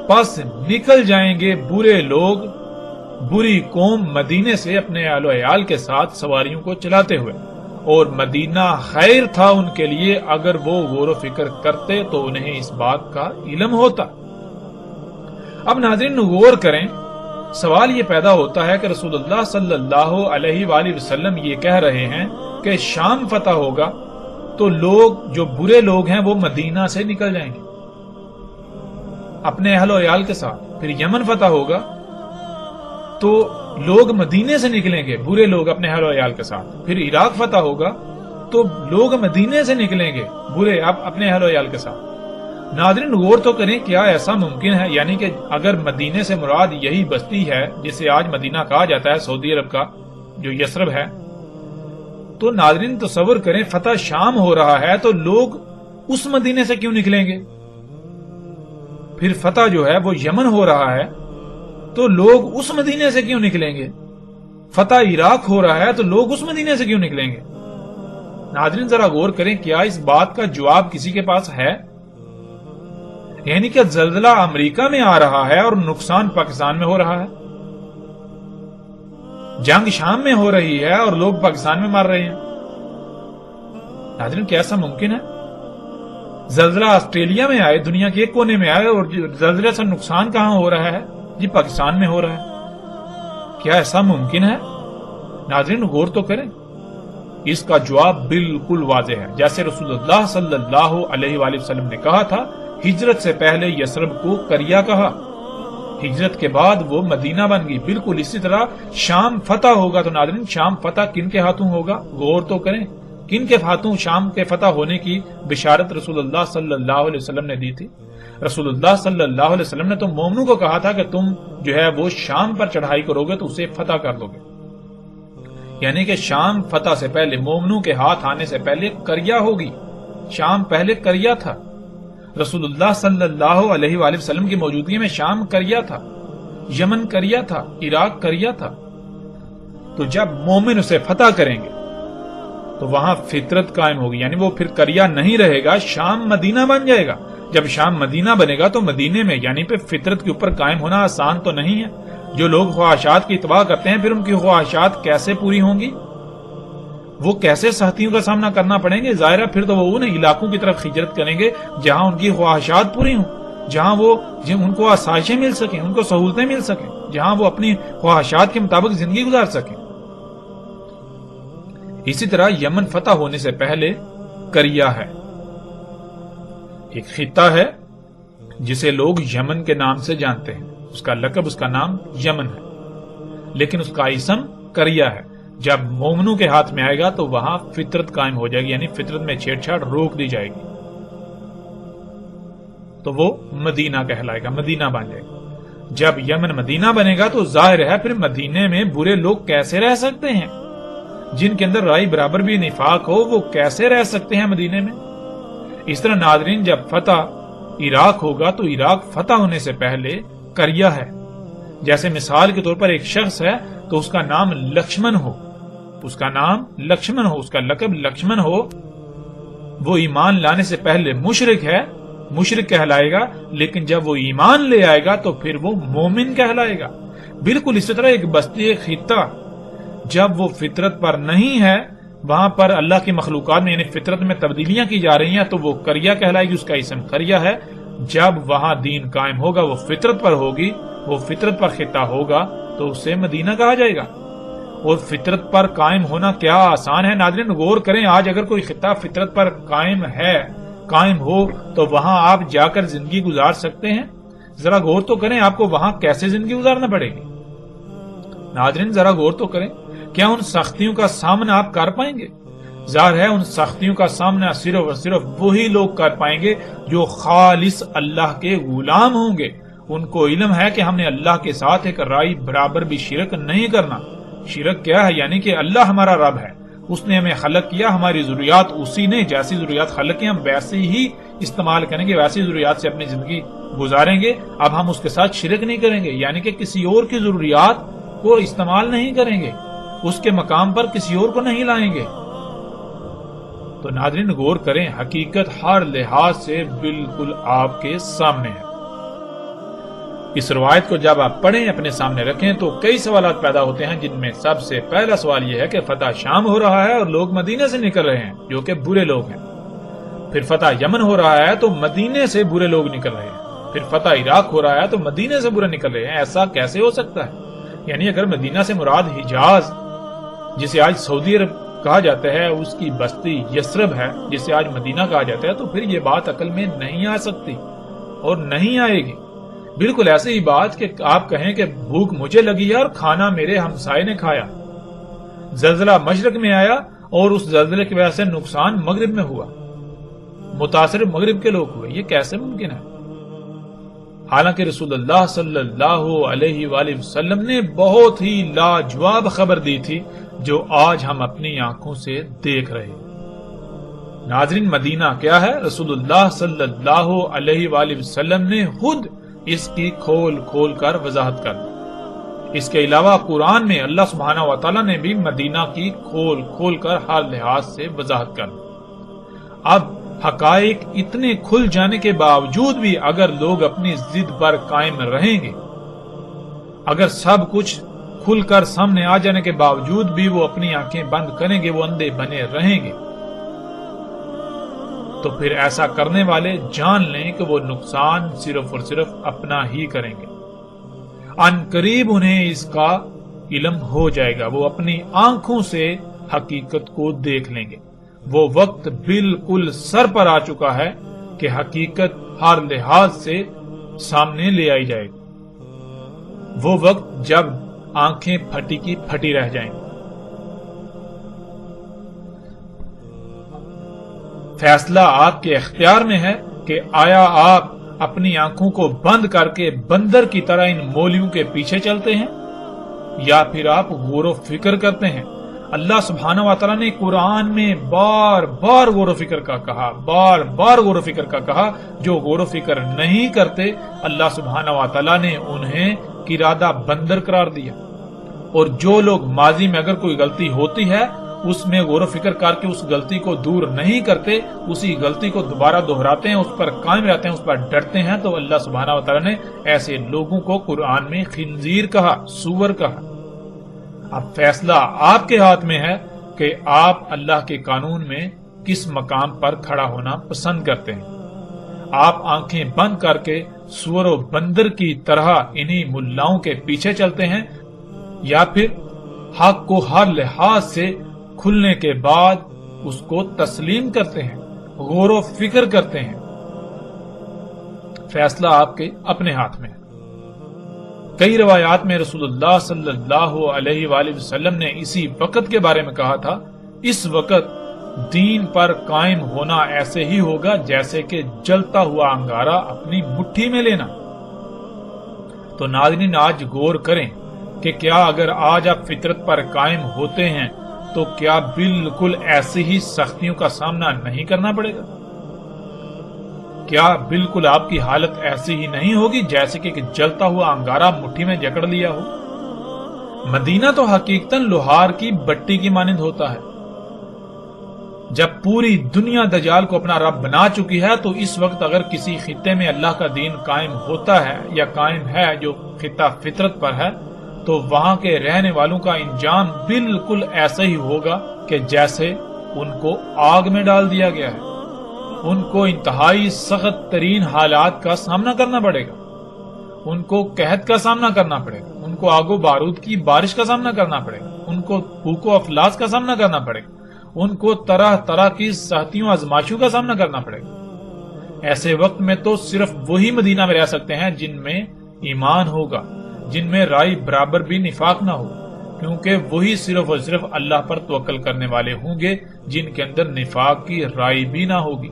پس نکل جائیں گے برے لوگ، بری قوم مدینے سے اپنے اہل و عیال کے ساتھ سواریوں کو چلاتے ہوئے، اور مدینہ خیر تھا ان کے لیے، اگر وہ غور و فکر کرتے تو انہیں اس بات کا علم ہوتا۔ اب ناظرین غور کریں، سوال یہ پیدا ہوتا ہے کہ رسول اللہ صلی اللہ علیہ وآلہ وسلم یہ کہہ رہے ہیں کہ شام فتح ہوگا تو لوگ جو برے لوگ ہیں وہ مدینہ سے نکل جائیں گے اپنے اہل و عیال کے ساتھ۔ پھر یمن فتح ہوگا تو لوگ مدینے سے نکلیں گے، برے لوگ اپنے اہل و عیال کے ساتھ۔ پھر عراق فتح ہوگا تو لوگ مدینے سے نکلیں گے، برے اپنے اہل و عیال کے ساتھ۔ ناظرین غور تو کریں، کیا ایسا ممکن ہے یعنی کہ اگر مدینے سے مراد یہی بستی ہے جسے آج مدینہ کہا جاتا ہے سعودی عرب کا جو یثرب ہے، تو ناظرین تصور کریں فتح شام ہو رہا ہے تو لوگ اس مدینے سے کیوں نکلیں گے؟ پھر فتح جو ہے وہ یمن ہو رہا ہے تو لوگ اس مدینے سے کیوں نکلیں گے؟ فتح عراق ہو رہا ہے تو لوگ اس مدینے سے کیوں نکلیں گے؟ ناظرین ذرا غور کریں، کیا اس بات کا جواب کسی کے پاس ہے؟ یعنی کہ زلزلہ امریکہ میں آ رہا ہے اور نقصان پاکستان میں ہو رہا ہے، جنگ شام میں ہو رہی ہے اور لوگ پاکستان میں مر رہے ہیں۔ ناظرین کیا ایسا ممکن ہے؟ زلزلہ آسٹریلیا میں آئے، دنیا کے ایک کونے میں آئے، اور زلزلے سے نقصان کہاں ہو رہا ہے؟ جی پاکستان میں ہو رہا ہے۔ کیا ایسا ممکن ہے؟ ناظرین غور تو کریں، اس کا جواب بالکل واضح ہے۔ جیسے رسول اللہ صلی اللہ علیہ وآلہ وسلم نے کہا تھا، ہجرت سے پہلے یثرب کو کریا کہا، ہجرت کے بعد وہ مدینہ بن گئی۔ بالکل اسی طرح شام فتح ہوگا تو ناظرین شام فتح کن کے ہاتھوں ہوگا؟ غور تو کریں، کن کے ہاتھوں شام کے فتح ہونے کی بشارت رسول اللہ صلی اللہ علیہ وسلم نے دی تھی؟ رسول اللہ صلی اللہ علیہ وسلم نے تو مومنوں کو کہا تھا کہ تم جو ہے وہ شام پر چڑھائی کرو گے تو اسے فتح کر دو گے، یعنی کہ شام فتح سے پہلے، مومنوں کے ہاتھ آنے سے پہلے کریا ہوگی۔ شام پہلے کریا تھا، رسول اللہ صلی اللہ علیہ وآلہ وسلم کی موجودگی میں شام کریا تھا، یمن کریا تھا، عراق کریا تھا۔ تو جب مومن اسے فتح کریں گے تو وہاں فطرت قائم ہوگی، یعنی وہ پھر کریا نہیں رہے گا، شام مدینہ بن جائے گا۔ جب شام مدینہ بنے گا تو مدینے میں یعنی پہ فطرت کے اوپر قائم ہونا آسان تو نہیں ہے۔ جو لوگ خواہشات کی اتباع کرتے ہیں پھر ان کی خواہشات کیسے پوری ہوں گی؟ وہ کیسے سختیوں کا سامنا کرنا پڑیں گے؟ ظاہر ہے پھر تو وہ ان علاقوں کی طرف ہجرت کریں گے جہاں ان کی خواہشات پوری ہوں، جہاں وہ ان کو آسائشیں مل سکیں، ان کو سہولتیں مل سکیں، جہاں وہ اپنی خواہشات کے مطابق زندگی گزار سکیں۔ اسی طرح یمن فتح ہونے سے پہلے کریا ہے، ایک خطہ ہے جسے لوگ یمن کے نام سے جانتے ہیں، اس کا لقب، اس کا نام یمن ہے، لیکن اس کا اسم کریا ہے۔ جب مومنوں کے ہاتھ میں آئے گا تو وہاں فطرت قائم ہو جائے گی، یعنی فطرت میں چھیڑ چھاڑ روک دی جائے گی، تو وہ مدینہ کہلائے گا، مدینہ بن جائے گا۔ جب یمن مدینہ بنے گا تو ظاہر ہے پھر مدینے میں برے لوگ کیسے رہ سکتے ہیں؟ جن کے اندر رائے برابر بھی نفاق ہو وہ کیسے رہ سکتے ہیں مدینے میں؟ اس طرح ناظرین جب فتح عراق ہوگا تو عراق فتح ہونے سے پہلے کریا ہے۔ جیسے مثال کے طور پر ایک شخص ہے تو اس کا نام لکشمن ہو، اس کا نام لکشمن ہو، اس کا لقب لکشمن ہو، وہ ایمان لانے سے پہلے مشرک ہے، مشرک کہلائے گا، لیکن جب وہ ایمان لے آئے گا تو پھر وہ مومن کہلائے گا۔ بالکل اسی طرح ایک بستی، ایک خطہ جب وہ فطرت پر نہیں ہے، وہاں پر اللہ کی مخلوقات میں یعنی فطرت میں تبدیلیاں کی جا رہی ہیں تو وہ کریا کہلائے گی، اس کا اسم کریا ہے۔ جب وہاں دین قائم ہوگا، وہ فطرت پر ہوگی، وہ فطرت پر خطہ ہوگا تو اسے مدینہ کہا جائے گا۔ اور فطرت پر قائم ہونا کیا آسان ہے؟ ناظرین غور کریں، آج اگر کوئی خطہ فطرت پر قائم ہے، قائم ہو تو وہاں آپ جا کر زندگی گزار سکتے ہیں؟ ذرا غور تو کریں، آپ کو وہاں کیسے زندگی گزارنا پڑے گی؟ ناظرین ذرا غور تو کریں، کیا ان سختیوں کا سامنا آپ کر پائیں گے؟ ظاہر ہے ان سختیوں کا سامنا صرف اور صرف وہی لوگ کر پائیں گے جو خالص اللہ کے غلام ہوں گے۔ ان کو علم ہے کہ ہم نے اللہ کے ساتھ ایک رائے برابر بھی شرک نہیں کرنا۔ شرک کیا ہے؟ یعنی کہ اللہ ہمارا رب ہے، اس نے ہمیں خلق کیا، ہماری ضروریات اسی نے جیسی ضروریات خلق کی ہم ویسے ہی استعمال کریں گے، ویسی ضروریات سے اپنی زندگی گزاریں گے۔ اب ہم اس کے ساتھ شرک نہیں کریں گے، یعنی کہ کسی اور کی ضروریات کو استعمال نہیں کریں گے، اس کے مقام پر کسی اور کو نہیں لائیں گے۔ تو ناظرین غور کریں، حقیقت ہر لحاظ سے بالکل آپ کے سامنے ہے۔ اس روایت کو جب آپ پڑھیں، اپنے سامنے رکھیں تو کئی سوالات پیدا ہوتے ہیں، جن میں سب سے پہلا سوال یہ ہے کہ فتح شام ہو رہا ہے اور لوگ مدینے سے نکل رہے ہیں جو کہ برے لوگ ہیں۔ پھر فتح یمن ہو رہا ہے تو مدینے سے برے لوگ نکل رہے ہیں۔ پھر فتح عراق ہو رہا ہے تو مدینے سے برے نکل رہے ہیں۔ ایسا کیسے ہو سکتا ہے؟ یعنی اگر مدینہ سے مراد حجاز، جسے آج سعودی عرب کہا جاتا ہے، اس کی بستی یثرب ہے جسے آج مدینہ کہا جاتا ہے، تو پھر یہ بات عقل میں نہیں آ سکتی اور نہیں آئے گی۔ بالکل ایسے ہی بات کہ آپ کہیں کہ بھوک مجھے لگی ہے اور کھانا میرے ہمسائے نے کھایا، زلزلہ مشرق میں آیا اور اس زلزلے کی وجہ سے نقصان مغرب میں ہوا۔ متاثر مغرب کے لوگ ہوئے، یہ کیسے ممکن ہے؟ حالانکہ رسول اللہ صلی اللہ علیہ وآلہ وسلم نے بہت ہی لاجواب خبر دی تھی جو آج ہم اپنی آنکھوں سے دیکھ رہے ہیں۔ ناظرین، مدینہ کیا ہے؟ رسول اللہ صلی اللہ علیہ وآلہ وسلم نے خود اس کی کھول کھول کر وضاحت کر دی۔ اس کے علاوہ قرآن میں اللہ سبحانہ و تعالیٰ نے بھی مدینہ کی کھول کھول کر ہر لحاظ سے وضاحت کر دی۔ اب حقائق اتنے کھل جانے کے باوجود بھی اگر لوگ اپنی ضد پر قائم رہیں گے، اگر سب کچھ کھل کر سامنے آ جانے کے باوجود بھی وہ اپنی آنکھیں بند کریں گے، وہ اندھے بنے رہیں گے، تو پھر ایسا کرنے والے جان لیں کہ وہ نقصان صرف اور صرف اپنا ہی کریں گے۔ ان قریب انہیں اس کا علم ہو جائے گا، وہ اپنی آنکھوں سے حقیقت کو دیکھ لیں گے۔ وہ وقت بالکل سر پر آ چکا ہے کہ حقیقت ہر لحاظ سے سامنے لے آئی جائے گی۔ وہ وقت جب آنکھیں پھٹی کی پھٹی رہ جائیں گی۔ فیصلہ آپ کے اختیار میں ہے کہ آیا آپ اپنی آنکھوں کو بند کر کے بندر کی طرح ان مولیوں کے پیچھے چلتے ہیں، یا پھر آپ غور و فکر کرتے ہیں۔ اللہ سبحانہ و تعالیٰ نے قرآن میں بار بار غور و فکر کا کہا، بار بار غور و فکر کا کہا۔ جو غور و فکر نہیں کرتے اللہ سبحانہ و تعالیٰ نے انہیں قرادہ بندر قرار دیا، اور جو لوگ ماضی میں اگر کوئی غلطی ہوتی ہے اس میں غور و فکر کر کے اس غلطی کو دور نہیں کرتے، اسی غلطی کو دوبارہ دہراتے ہیں، اس پر قائم رہتے ہیں، اس پر ڈٹتے ہیں، تو اللہ سبحانہ و تعالیٰ نے ایسے لوگوں کو قرآن میں خنزیر کہا، سور کہا۔ اب فیصلہ آپ کے ہاتھ میں ہے کہ آپ اللہ کے قانون میں کس مقام پر کھڑا ہونا پسند کرتے ہیں۔ آپ آنکھیں بند کر کے سور و بندر کی طرح انہی ملاؤں کے پیچھے چلتے ہیں، یا پھر حق کو ہر لحاظ سے کھلنے کے بعد اس کو تسلیم کرتے ہیں، غور و فکر کرتے ہیں۔ فیصلہ آپ کے اپنے ہاتھ میں ہے۔ کئی روایات میں رسول اللہ صلی اللہ علیہ وآلہ وسلم نے اسی وقت کے بارے میں کہا تھا، اس وقت دین پر قائم ہونا ایسے ہی ہوگا جیسے کہ جلتا ہوا انگارہ اپنی مٹھی میں لینا۔ تو ناظرین، آج غور کریں کہ کیا اگر آج آپ فطرت پر قائم ہوتے ہیں تو کیا بالکل ایسی ہی سختیوں کا سامنا نہیں کرنا پڑے گا؟ کیا بالکل آپ کی حالت ایسی ہی نہیں ہوگی جیسے کہ جلتا ہوا انگارہ مٹھی میں جکڑ لیا ہو؟ مدینہ تو حقیقتاً لوہار کی بٹی کی مانند ہوتا ہے۔ جب پوری دنیا دجال کو اپنا رب بنا چکی ہے تو اس وقت اگر کسی خطے میں اللہ کا دین قائم ہوتا ہے یا قائم ہے جو خطہ فطرت پر ہے، تو وہاں کے رہنے والوں کا انجام بالکل ایسا ہی ہوگا کہ جیسے ان کو آگ میں ڈال دیا گیا ہے۔ ان کو انتہائی سخت ترین حالات کا سامنا کرنا پڑے گا، ان کو قحط کا سامنا کرنا پڑے گا، ان کو آگ و بارود کی بارش کا سامنا کرنا پڑے گا، ان کو بھوک و افلاس کا سامنا کرنا پڑے گا، ان کو طرح طرح کی سختیوں آزمائشوں کا سامنا کرنا پڑے گا۔ ایسے وقت میں تو صرف وہی مدینہ میں رہ سکتے ہیں جن میں ایمان ہوگا، جن میں رائی برابر بھی نفاق نہ ہو، کیونکہ وہی صرف اور صرف اللہ پر توکل کرنے والے ہوں گے جن کے اندر نفاق کی رائی بھی نہ ہوگی۔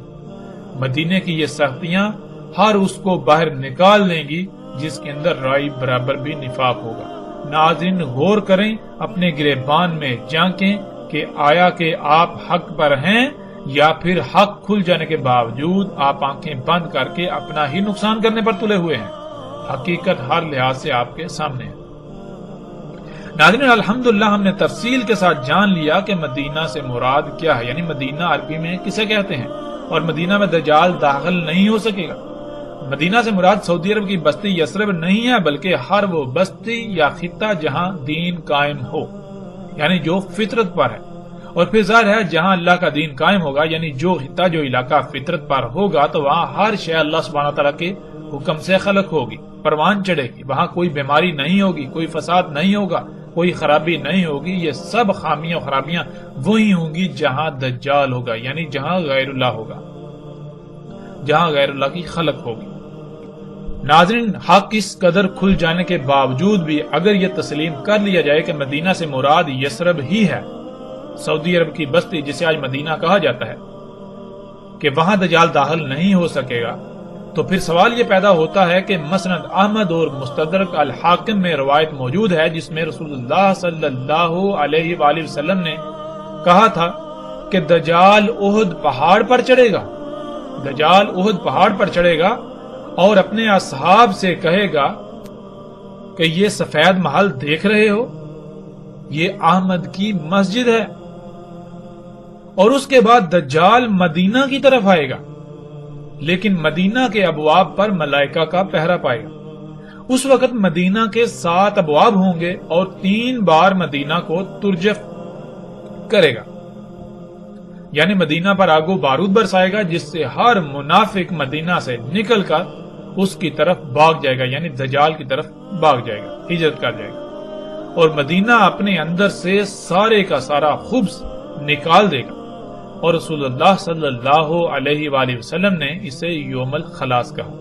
مدینے کی یہ سختیاں ہر اس کو باہر نکال لیں گی جس کے اندر رائی برابر بھی نفاق ہوگا۔ ناظرین، غور کریں، اپنے گریبان میں جھانکیں کہ آیا کہ آپ حق پر ہیں یا پھر حق کھل جانے کے باوجود آپ آنکھیں بند کر کے اپنا ہی نقصان کرنے پر تلے ہوئے ہیں۔ حقیقت ہر لحاظ سے آپ کے سامنے ہے۔ ناظرین، الحمدللہ ہم نے تفصیل کے ساتھ جان لیا کہ مدینہ سے مراد کیا ہے، یعنی مدینہ عربی میں کسے کہتے ہیں، اور مدینہ میں دجال داخل نہیں ہو سکے گا۔ مدینہ سے مراد سعودی عرب کی بستی یثرب نہیں ہے، بلکہ ہر وہ بستی یا خطہ جہاں دین قائم ہو، یعنی جو فطرت پر ہے، اور پھر ظاہر ہے جہاں اللہ کا دین قائم ہوگا، یعنی جو خطہ جو علاقہ فطرت پر ہوگا، تو وہاں ہر شے اللہ سبحانہ تعالیٰ کے حکم سے خلق ہوگی، پروان چڑھے گی، وہاں کوئی بیماری نہیں ہوگی، کوئی فساد نہیں ہوگا، کوئی خرابی نہیں ہوگی۔ یہ سب خامیاں و خرابیاں وہی ہوں گی جہاں دجال ہوگا، یعنی جہاں غیر اللہ ہوگا، جہاں غیر اللہ کی خلق ہوگی۔ ناظرین، حق اس قدر کھل جانے کے باوجود بھی اگر یہ تسلیم کر لیا جائے کہ مدینہ سے مراد یثرب ہی ہے، سعودی عرب کی بستی جسے آج مدینہ کہا جاتا ہے، کہ وہاں دجال داخل نہیں ہو سکے گا، تو پھر سوال یہ پیدا ہوتا ہے کہ مسند احمد اور مستدرک الحاکم میں روایت موجود ہے جس میں رسول اللہ صلی اللہ علیہ وآلہ وسلم نے کہا تھا کہ دجال احد پہاڑ پر چڑھے گا، دجال احد پہاڑ پر چڑھے گا اور اپنے اصحاب سے کہے گا کہ یہ سفید محل دیکھ رہے ہو، یہ احمد کی مسجد ہے، اور اس کے بعد دجال مدینہ کی طرف آئے گا، لیکن مدینہ کے ابواب پر ملائکہ کا پہرا پائے گا۔ اس وقت مدینہ کے 7 ابواب ہوں گے اور 3 بار مدینہ کو ترجف کرے گا، یعنی مدینہ پر آگ و بارود برسائے گا، جس سے ہر منافق مدینہ سے نکل کر اس کی طرف بھاگ جائے گا، یعنی دجال کی طرف بھاگ جائے گا، ہجرت کر جائے گا، اور مدینہ اپنے اندر سے سارے کا سارا خبث نکال دے گا، اور رسول اللہ صلی اللہ علیہ وآلہ وسلم نے اسے یوم الخلاص کہا۔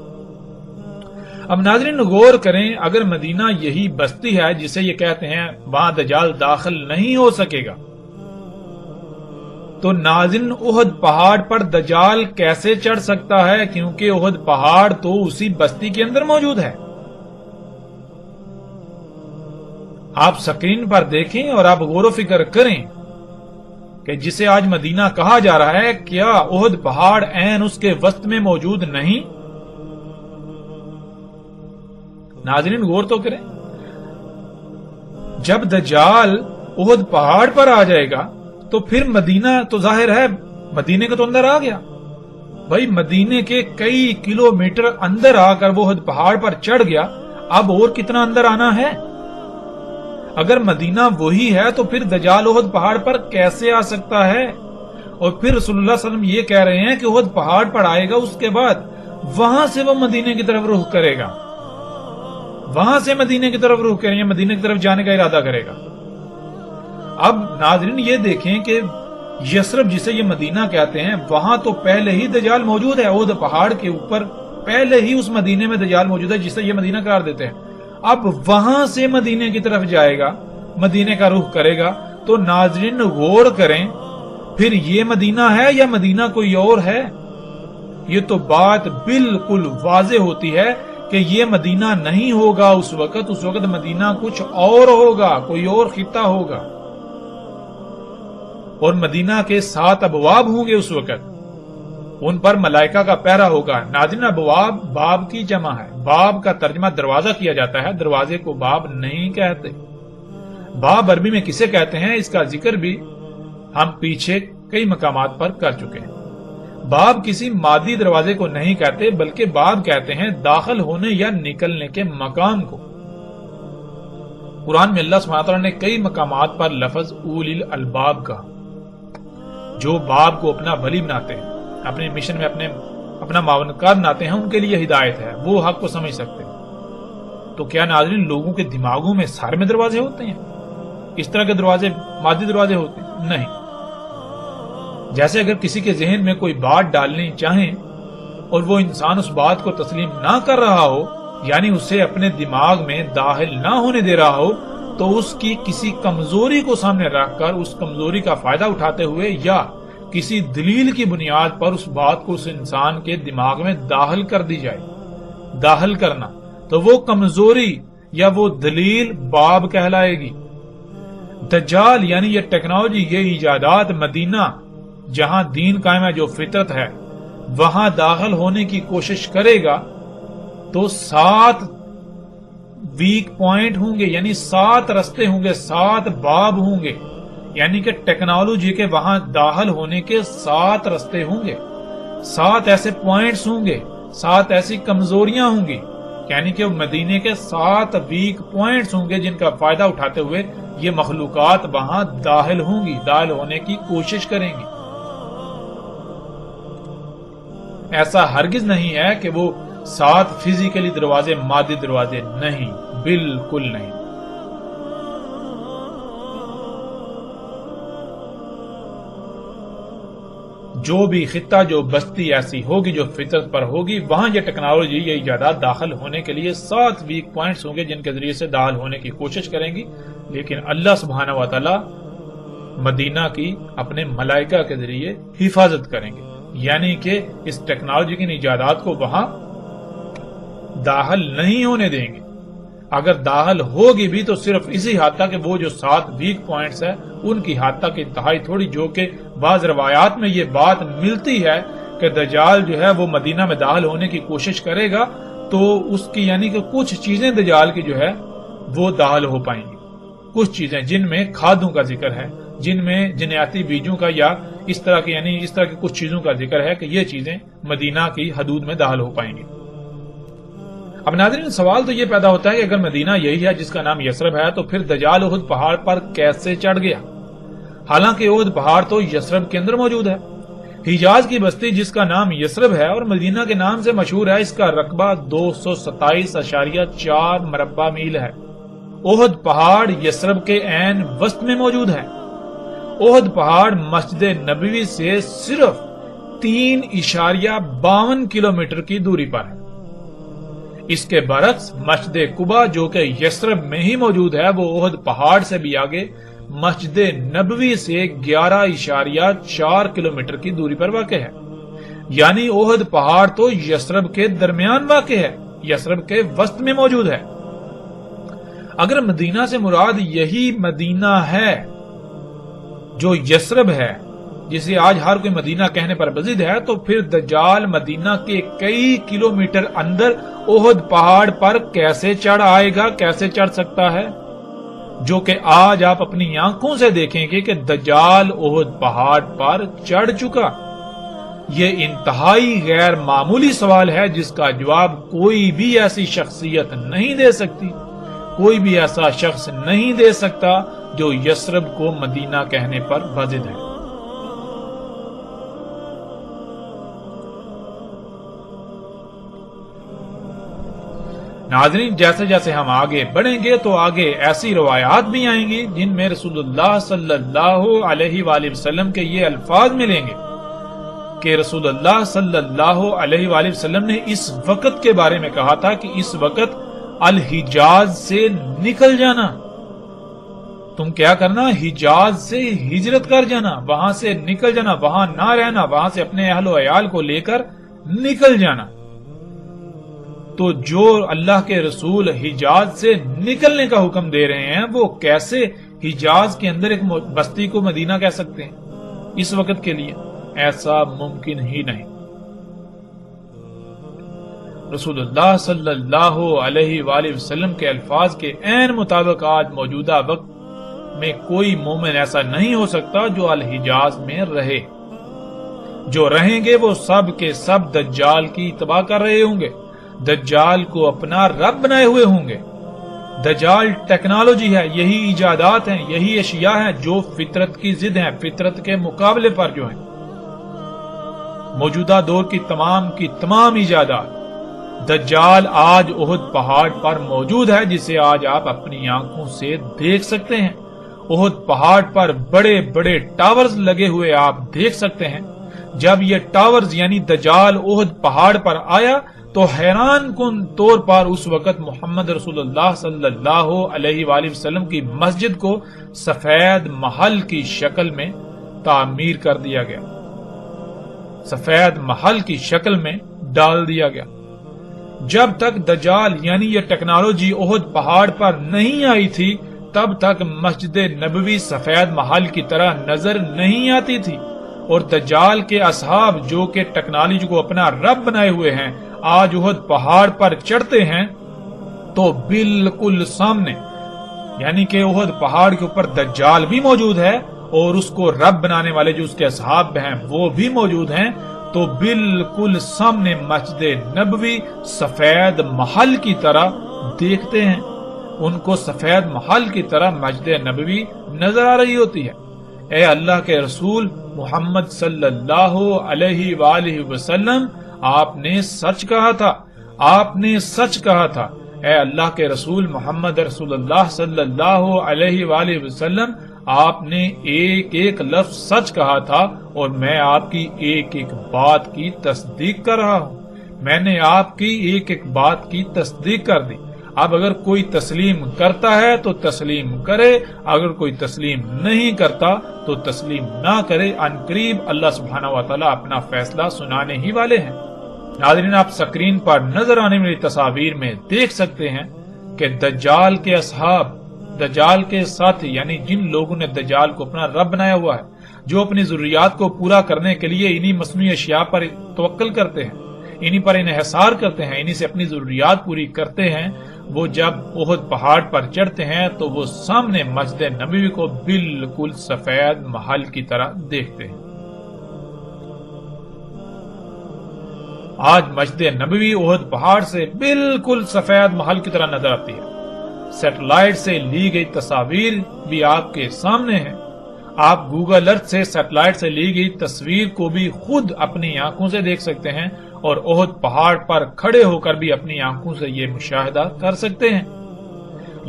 اب ناظرین غور کریں، اگر مدینہ یہی بستی ہے جسے یہ کہتے ہیں وہاں دجال داخل نہیں ہو سکے گا، تو ناظرین احد پہاڑ پر دجال کیسے چڑھ سکتا ہے، کیونکہ احد پہاڑ تو اسی بستی کے اندر موجود ہے۔ آپ سکرین پر دیکھیں اور آپ غور و فکر کریں کہ جسے آج مدینہ کہا جا رہا ہے، کیا احد پہاڑ عین اس کے وسط میں موجود نہیں؟ ناظرین غور تو کریں، جب دجال احد پہاڑ پر آ جائے گا تو پھر مدینہ تو ظاہر ہے مدینے کے تو اندر آ گیا، بھائی مدینے کے کئی کلومیٹر اندر آ کر وہ احد پہاڑ پر چڑھ گیا، اب اور کتنا اندر آنا ہے؟ اگر مدینہ وہی ہے تو پھر دجال احد پہاڑ پر کیسے آ سکتا ہے؟ اور پھر رسول اللہ صلی اللہ علیہ وسلم یہ کہہ رہے ہیں کہ احد پہاڑ پر آئے گا، اس کے بعد وہاں سے وہ مدینے کی طرف رخ کرے گا، وہاں سے مدینے کی طرف رخ کریں گے، مدینے کی طرف جانے کا ارادہ کرے گا۔ اب ناظرین یہ دیکھیں کہ یثرب جسے یہ مدینہ کہتے ہیں، وہاں تو پہلے ہی دجال موجود ہے، احد پہاڑ کے اوپر پہلے ہی اس مدینے میں دجال موجود ہے جسے یہ مدینہ قرار دیتے ہیں۔ اب وہاں سے مدینے کی طرف جائے گا، مدینے کا رخ کرے گا، تو ناظرین غور کریں، پھر یہ مدینہ ہے یا مدینہ کوئی اور ہے؟ یہ تو بات بالکل واضح ہوتی ہے کہ یہ مدینہ نہیں ہوگا اس وقت مدینہ کچھ اور ہوگا، کوئی اور خطہ ہوگا، اور مدینہ کے 7 ابواب ہوں گے اس وقت، ان پر ملائکہ کا پہرا ہوگا۔ ناظرین ابواب باب کی جمع ہے، باب کا ترجمہ دروازہ کیا جاتا ہے، دروازے کو باب نہیں کہتے۔ باب عربی میں کسے کہتے ہیں اس کا ذکر بھی ہم پیچھے کئی مقامات پر کر چکے ہیں۔ باب کسی مادی دروازے کو نہیں کہتے، بلکہ باب کہتے ہیں داخل ہونے یا نکلنے کے مقام کو۔ قرآن میں اللہ سبحانہ وتعالی نے کئی مقامات پر لفظ اولی الالباب کہا، جو باب کو اپنا ولی بناتے ہیں، اپنے مشن میں اپنا معاونتکار بناتے ہیں، ان کے لیے ہدایت ہے، وہ حق کو سمجھ سکتے ہیں۔ تو کیا ناظرین لوگوں کے دماغوں میں سارے میں دروازے ہوتے ہیں؟ اس طرح کے دروازے مادی دروازے ہوتے ہیں؟ نہیں۔ جیسے اگر کسی کے ذہن میں کوئی بات ڈالنی چاہیں اور وہ انسان اس بات کو تسلیم نہ کر رہا ہو، یعنی اسے اپنے دماغ میں داخل نہ ہونے دے رہا ہو، تو اس کی کسی کمزوری کو سامنے رکھ کر اس کمزوری کا فائدہ اٹھاتے ہوئے یا کسی دلیل کی بنیاد پر اس بات کو اس انسان کے دماغ میں داخل کر دی جائے، داخل کرنا، تو وہ کمزوری یا وہ دلیل باب کہلائے گی۔ دجال یعنی یہ ٹیکنالوجی، یہ ایجادات مدینہ جہاں دین قائم ہے، جو فطرت ہے، وہاں داخل ہونے کی کوشش کرے گا تو 7 ویک پوائنٹ ہوں گے، یعنی 7 رستے ہوں گے، 7 باب ہوں گے، یعنی کہ ٹیکنالوجی کے وہاں داخل ہونے کے 7 رستے ہوں گے، 7 ایسے پوائنٹس ہوں گے، 7 ایسی کمزوریاں ہوں گی، یعنی کہ مدینے کے 7 ویک پوائنٹس ہوں گے جن کا فائدہ اٹھاتے ہوئے یہ مخلوقات وہاں داخل ہوں گی، داخل ہونے کی کوشش کریں گی۔ ایسا ہرگز نہیں ہے کہ وہ 7 فزیکلی دروازے مادی دروازے، نہیں، بالکل نہیں۔ جو بھی خطہ، جو بستی ایسی ہوگی جو فطرت پر ہوگی، وہاں یہ ٹیکنالوجی، یہ ایجادات داخل ہونے کے لیے 7 ویک پوائنٹس ہوں گے جن کے ذریعے سے داخل ہونے کی کوشش کریں گی، لیکن اللہ سبحانہ و تعالی مدینہ کی اپنے ملائکہ کے ذریعے حفاظت کریں گے۔ یعنی کہ اس ٹیکنالوجی کی ایجادات کو وہاں داخل نہیں ہونے دیں گے. اگر داخل ہوگی بھی تو صرف اسی حد تک کہ وہ جو 7 ویک پوائنٹس ہے ان کی حد تک انتہائی تھوڑی، جو کہ بعض روایات میں یہ بات ملتی ہے کہ دجال جو ہے وہ مدینہ میں داخل ہونے کی کوشش کرے گا تو اس کی یعنی کہ کچھ چیزیں دجال کی جو ہے وہ داخل ہو پائیں گی. کچھ چیزیں جن میں کھادوں کا ذکر ہے، جن میں جنیاتی بیجوں کا یا اس طرح کی یعنی اس طرح کی کچھ چیزوں کا ذکر ہے کہ یہ چیزیں مدینہ کی حدود میں داخل ہو پائیں گی. اب ناظرین سوال تو یہ پیدا ہوتا ہے کہ اگر مدینہ یہی ہے جس کا نام یثرب ہے تو پھر دجال احد پہاڑ پر کیسے چڑھ گیا؟ حالانکہ احد پہاڑ تو یثرب کے اندر موجود ہے. حجاز کی بستی جس کا نام یثرب ہے اور مدینہ کے نام سے مشہور ہے، اس کا رقبہ 227.4 مربع میل ہے. احد پہاڑ یثرب کے عین وسط میں موجود ہے. احد پہاڑ مسجد نبوی سے صرف 3.52 کلومیٹر کی دوری پر ہے. اس کے برعکس مسجد قباء جو کہ یثرب میں ہی موجود ہے وہ احد پہاڑ سے بھی آگے مسجد نبوی سے 11.4 کلومیٹر کی دوری پر واقع ہے. یعنی احد پہاڑ تو یثرب کے درمیان واقع ہے، یثرب کے وسط میں موجود ہے. اگر مدینہ سے مراد یہی مدینہ ہے جو یثرب ہے جسے آج ہر کوئی مدینہ کہنے پر بضد ہے، تو پھر دجال مدینہ کے کئی کلومیٹر اندر احد پہاڑ پر کیسے چڑھ آئے گا، کیسے چڑھ سکتا ہے؟ جو کہ آج آپ اپنی آنکھوں سے دیکھیں گے کہ دجال احد پہاڑ پر چڑھ چکا. یہ انتہائی غیر معمولی سوال ہے جس کا جواب کوئی بھی ایسی شخصیت نہیں دے سکتی، کوئی بھی ایسا شخص نہیں دے سکتا جو یثرب کو مدینہ کہنے پر بضد ہے. ناظرین جیسے جیسے ہم آگے بڑھیں گے تو آگے ایسی روایات بھی آئیں گی جن میں رسول اللہ صلی اللہ علیہ وآلہ وسلم کے یہ الفاظ ملیں گے کہ رسول اللہ صلی اللہ علیہ وآلہ وسلم نے اس وقت کے بارے میں کہا تھا کہ اس وقت الحجاز سے نکل جانا. تم کیا کرنا؟ حجاز سے ہجرت کر جانا، وہاں سے نکل جانا، وہاں نہ رہنا، وہاں سے اپنے اہل و عیال کو لے کر نکل جانا. تو جو اللہ کے رسول حجاز سے نکلنے کا حکم دے رہے ہیں وہ کیسے حجاز کے اندر ایک بستی کو مدینہ کہہ سکتے ہیں اس وقت کے لیے؟ ایسا ممکن ہی نہیں. رسول اللہ صلی اللہ علیہ وآلہ وسلم کے الفاظ کے عین مطابق آج موجودہ وقت میں کوئی مومن ایسا نہیں ہو سکتا جو الحجاز میں رہے. جو رہیں گے وہ سب کے سب دجال کی اتباع کر رہے ہوں گے، دجال کو اپنا رب بنائے ہوئے ہوں گے. دجال ٹیکنالوجی ہے، یہی ایجادات ہیں، یہی اشیاء ہیں جو فطرت کی ضد ہیں، فطرت کے مقابلے پر جو ہیں. موجودہ دور کی تمام ایجادات دجال آج احد پہاڑ پر موجود ہے جسے آج آپ اپنی آنکھوں سے دیکھ سکتے ہیں. احد پہاڑ پر بڑے بڑے ٹاورز لگے ہوئے آپ دیکھ سکتے ہیں. جب یہ ٹاورز یعنی دجال احد پہاڑ پر آیا تو حیران کن طور پر اس وقت محمد رسول اللہ صلی اللہ علیہ وآلہ وسلم کی مسجد کو سفید محل کی شکل میں تعمیر کر دیا گیا، سفید محل کی شکل میں ڈال دیا گیا. جب تک دجال یعنی یہ ٹیکنالوجی احد پہاڑ پر نہیں آئی تھی تب تک مسجد نبوی سفید محل کی طرح نظر نہیں آتی تھی. اور دجال کے اصحاب جو کہ ٹیکنالوجی کو اپنا رب بنائے ہوئے ہیں آج احد پہاڑ پر چڑھتے ہیں تو بالکل سامنے یعنی کہ احد پہاڑ کے اوپر دجال بھی موجود ہے اور اس کو رب بنانے والے جو اس کے اصحاب ہیں وہ بھی موجود ہیں. تو بالکل سامنے مسجد نبوی سفید محل کی طرح دیکھتے ہیں، ان کو سفید محل کی طرح مسجد نبوی نظر آ رہی ہوتی ہے. اے اللہ کے رسول محمد صلی اللہ علیہ وآلہ وسلم، آپ نے سچ کہا تھا، آپ نے سچ کہا تھا. اے اللہ کے رسول محمد رسول اللہ صلی اللہ علیہ وآلہ وسلم، آپ نے ایک ایک لفظ سچ کہا تھا اور میں آپ کی ایک ایک بات کی تصدیق کر رہا ہوں. میں نے آپ کی ایک ایک بات کی تصدیق کر دی. اب اگر کوئی تسلیم کرتا ہے تو تسلیم کرے، اگر کوئی تسلیم نہیں کرتا تو تسلیم نہ کرے۔ ان قریب اللہ سبحانہ و تعالیٰ اپنا فیصلہ سنانے ہی والے ہیں۔ ناظرین، آپ سکرین پر نظر آنے والی تصاویر میں دیکھ سکتے ہیں کہ دجال کے اصحاب، دجال کے ساتھی، یعنی جن لوگوں نے دجال کو اپنا رب بنایا ہوا ہے، جو اپنی ضروریات کو پورا کرنے کے لیے انہی مصنوعی اشیاء پر توکل کرتے ہیں، انہی پر انحصار کرتے ہیں، انہی سے اپنی ضروریات پوری کرتے ہیں، وہ جب احد پہاڑ پر چڑھتے ہیں تو وہ سامنے مسجد نبوی کو بالکل سفید محل کی طرح دیکھتے ہیں۔ آج مسجد نبوی احد پہاڑ سے بالکل سفید محل کی طرح نظر آتی ہے۔ سیٹلائٹ سے لی گئی تصاویر بھی آپ کے سامنے ہیں۔ آپ گوگل ارتھ سے سیٹلائٹ سے لی گئی تصویر کو بھی خود اپنی آنکھوں سے دیکھ سکتے ہیں اور احد پہاڑ پر کھڑے ہو کر بھی اپنی آنکھوں سے یہ مشاہدہ کر سکتے ہیں۔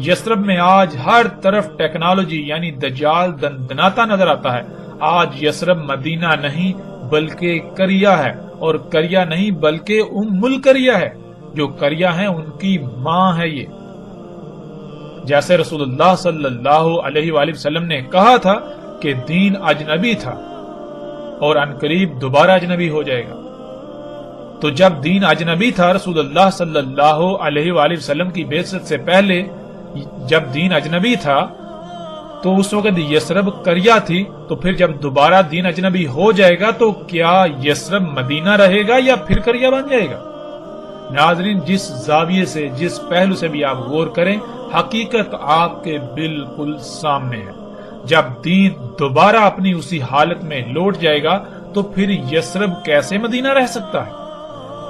یثرب میں آج ہر طرف ٹیکنالوجی یعنی دجال دندناتا نظر آتا ہے۔ آج یثرب مدینہ نہیں بلکہ کریا ہے، اور کریا نہیں بلکہ ام القریہ ہے۔ جو کریا ہے ان کی ماں ہے یہ۔ جیسے رسول اللہ صلی اللہ علیہ وآلہ وسلم نے کہا تھا کہ دین اجنبی تھا اور عنقریب دوبارہ اجنبی ہو جائے گا، تو جب دین اجنبی تھا رسول اللہ صلی اللہ علیہ وآلہ وسلم کی بعثت سے پہلے، جب دین اجنبی تھا تو اس وقت یثرب کریا تھی، تو پھر جب دوبارہ دین اجنبی ہو جائے گا تو کیا یثرب مدینہ رہے گا یا پھر کریا بن جائے گا؟ ناظرین، جس زاویے سے، جس پہلو سے بھی آپ غور کریں، حقیقت آپ کے بالکل سامنے ہے۔ جب دین دوبارہ اپنی اسی حالت میں لوٹ جائے گا تو پھر یثرب کیسے مدینہ رہ سکتا ہے؟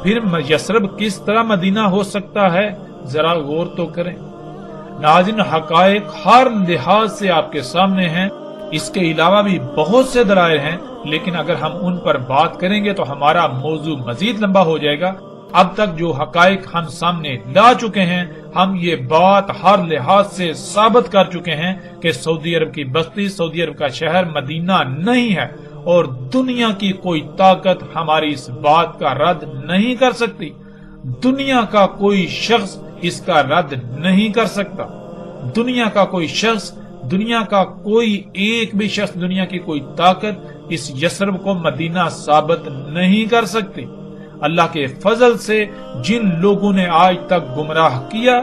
پھر یثرب کس طرح مدینہ ہو سکتا ہے؟ ذرا غور تو کریں۔ ناظرین، حقائق ہر لحاظ سے آپ کے سامنے ہیں۔ اس کے علاوہ بھی بہت سے دلائل ہیں، لیکن اگر ہم ان پر بات کریں گے تو ہمارا موضوع مزید لمبا ہو جائے گا۔ اب تک جو حقائق ہم سامنے لا چکے ہیں، ہم یہ بات ہر لحاظ سے ثابت کر چکے ہیں کہ سعودی عرب کی بستی، سعودی عرب کا شہر مدینہ نہیں ہے، اور دنیا کی کوئی طاقت ہماری اس بات کا رد نہیں کر سکتی۔ دنیا کا کوئی شخص اس کا رد نہیں کر سکتا۔ دنیا کا کوئی شخص، دنیا کا کوئی ایک بھی شخص، دنیا کی کوئی طاقت اس یثرب کو مدینہ ثابت نہیں کر سکتی۔ اللہ کے فضل سے جن لوگوں نے آج تک گمراہ کیا،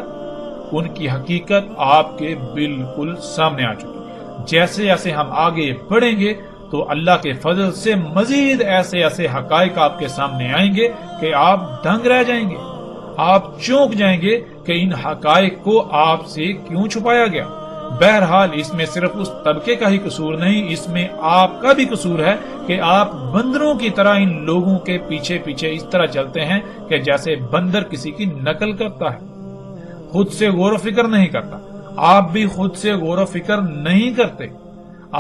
ان کی حقیقت آپ کے بالکل سامنے آ چکی۔ جیسے جیسے ہم آگے بڑھیں گے تو اللہ کے فضل سے مزید ایسے ایسے حقائق آپ کے سامنے آئیں گے کہ آپ دنگ رہ جائیں گے، آپ چونک جائیں گے کہ ان حقائق کو آپ سے کیوں چھپایا گیا۔ بہرحال اس میں صرف اس طبقے کا ہی قصور نہیں، اس میں آپ کا بھی قصور ہے کہ آپ بندروں کی طرح ان لوگوں کے پیچھے پیچھے اس طرح چلتے ہیں کہ جیسے بندر کسی کی نقل کرتا ہے، خود سے غور و فکر نہیں کرتا۔ آپ بھی خود سے غور و فکر نہیں کرتے۔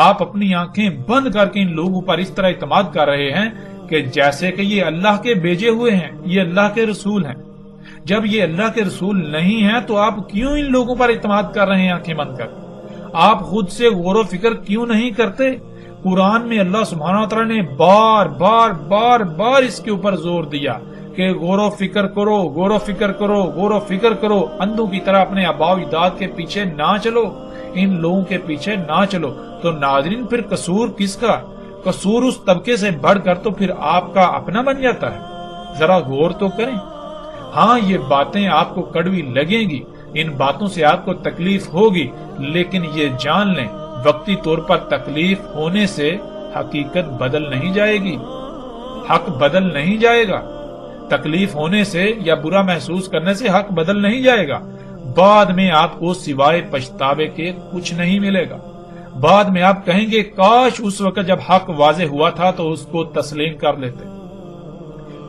آپ اپنی آنکھیں بند کر کے ان لوگوں پر اس طرح اعتماد کر رہے ہیں کہ جیسے کہ یہ اللہ کے بھیجے ہوئے ہیں، یہ اللہ کے رسول ہیں۔ جب یہ اللہ کے رسول نہیں ہیں تو آپ کیوں ان لوگوں پر اعتماد کر رہے ہیں آنکھیں بند کر؟ آپ خود سے غور و فکر کیوں نہیں کرتے؟ قرآن میں اللہ سبحانہ وتعالی نے بار بار بار بار اس کے اوپر زور دیا کہ غور و فکر کرو، غور و فکر کرو، غور و فکر کرو، اندھوں کی طرح اپنے آباء و اجداد کے پیچھے نہ چلو، ان لوگوں کے پیچھے نہ چلو۔ تو ناظرین، پھر قصور کس کا؟ قصور اس طبقے سے بڑھ کر تو پھر آپ کا اپنا بن جاتا ہے۔ ذرا غور تو کریں۔ ہاں، یہ باتیں آپ کو کڑوی لگیں گی، ان باتوں سے آپ کو تکلیف ہوگی، لیکن یہ جان لیں وقتی طور پر تکلیف ہونے سے حقیقت بدل نہیں جائے گی، حق بدل نہیں جائے گا۔ تکلیف ہونے سے یا برا محسوس کرنے سے حق بدل نہیں جائے گا۔ بعد میں آپ کو سوائے پچھتاوے کے کچھ نہیں ملے گا۔ بعد میں آپ کہیں گے کاش اس وقت جب حق واضح ہوا تھا تو اس کو تسلیم کر لیتے،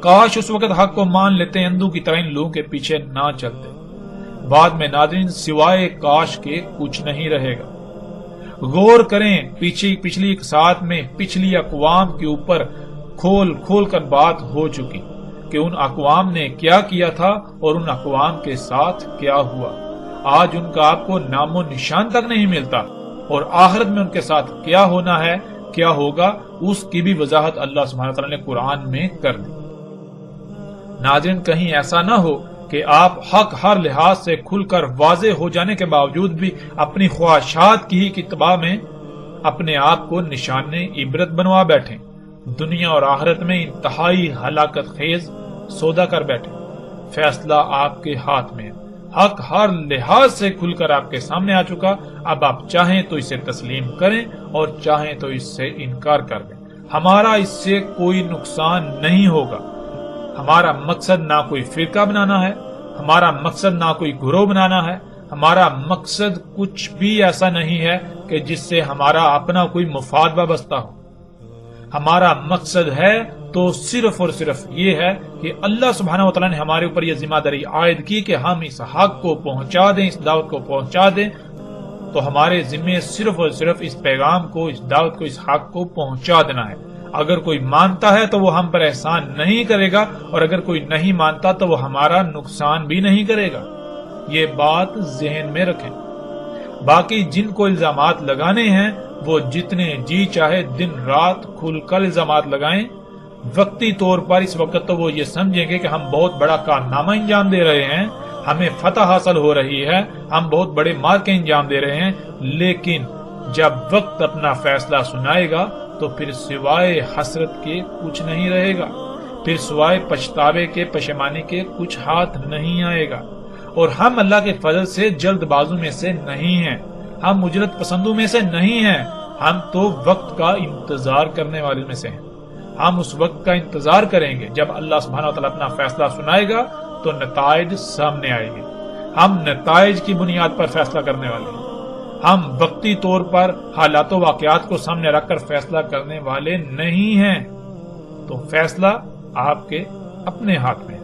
کاش اس وقت حق کو مان لیتے، اندھوں کی طرح ان لوگوں کے پیچھے نہ چلتے۔ بعد میں ناظرین سوائے کاش کے کچھ نہیں رہے گا۔ غور کریں، پچھلی ایک ساتھ میں پچھلی اقوام کے اوپر کھول کھول کر بات ہو چکی کہ ان اقوام نے کیا کیا تھا اور ان اقوام کے ساتھ کیا ہوا۔ آج ان کا آپ کو نام و نشان تک نہیں ملتا، اور آخرت میں ان کے ساتھ کیا ہونا ہے، کیا ہوگا، اس کی بھی وضاحت اللہ سبحانہ وتعالی نے قرآن میں کر دی۔ ناظرین، کہیں ایسا نہ ہو کہ آپ حق ہر لحاظ سے کھل کر واضح ہو جانے کے باوجود بھی اپنی خواہشات کی ہی اتباع میں اپنے آپ کو نشان عبرت بنوا بیٹھیں، دنیا اور آخرت میں انتہائی ہلاکت خیز سودا کر بیٹھیں۔ فیصلہ آپ کے ہاتھ میں ہے، حق ہر لحاظ سے کھل کر آپ کے سامنے آ چکا، اب آپ چاہیں تو اسے تسلیم کریں اور چاہیں تو اس سے انکار کر دیں۔ ہمارا اس سے کوئی نقصان نہیں ہوگا۔ ہمارا مقصد نہ کوئی فرقہ بنانا ہے، ہمارا مقصد نہ کوئی گروہ بنانا ہے، ہمارا مقصد کچھ بھی ایسا نہیں ہے کہ جس سے ہمارا اپنا کوئی مفاد وابستہ ہو۔ ہمارا مقصد ہے تو صرف اور صرف یہ ہے کہ اللہ سبحانہ و تعالیٰ نے ہمارے اوپر یہ ذمہ داری عائد کی کہ ہم اس حق کو پہنچا دیں، اس دعوت کو پہنچا دیں، تو ہمارے ذمے صرف اور صرف اس پیغام کو، اس دعوت کو، اس حق کو پہنچا دینا ہے۔ اگر کوئی مانتا ہے تو وہ ہم پر احسان نہیں کرے گا، اور اگر کوئی نہیں مانتا تو وہ ہمارا نقصان بھی نہیں کرے گا۔ یہ بات ذہن میں رکھیں۔ باقی جن کو الزامات لگانے ہیں وہ جتنے جی چاہے دن رات کھل کر الزامات لگائیں۔ وقتی طور پر اس وقت تو وہ یہ سمجھیں گے کہ ہم بہت بڑا کارنامہ انجام دے رہے ہیں، ہمیں فتح حاصل ہو رہی ہے، ہم بہت بڑے مارکے انجام دے رہے ہیں، لیکن جب وقت اپنا فیصلہ سنائے گا تو پھر سوائے حسرت کے کچھ نہیں رہے گا، پھر سوائے پچھتاوے کے، پشیمانی کے کچھ ہاتھ نہیں آئے گا۔ اور ہم اللہ کے فضل سے جلد بازوں میں سے نہیں ہیں، ہم اجرت پسندوں میں سے نہیں ہیں، ہم تو وقت کا انتظار کرنے والے میں سے ہیں۔ ہم اس وقت کا انتظار کریں گے جب اللہ سبحانہ و تعالیٰ اپنا فیصلہ سنائے گا تو نتائج سامنے آئے گے۔ ہم نتائج کی بنیاد پر فیصلہ کرنے والے ہیں، ہم وقتی طور پر حالات و واقعات کو سامنے رکھ کر فیصلہ کرنے والے نہیں ہیں۔ تو فیصلہ آپ کے اپنے ہاتھ میں ہے۔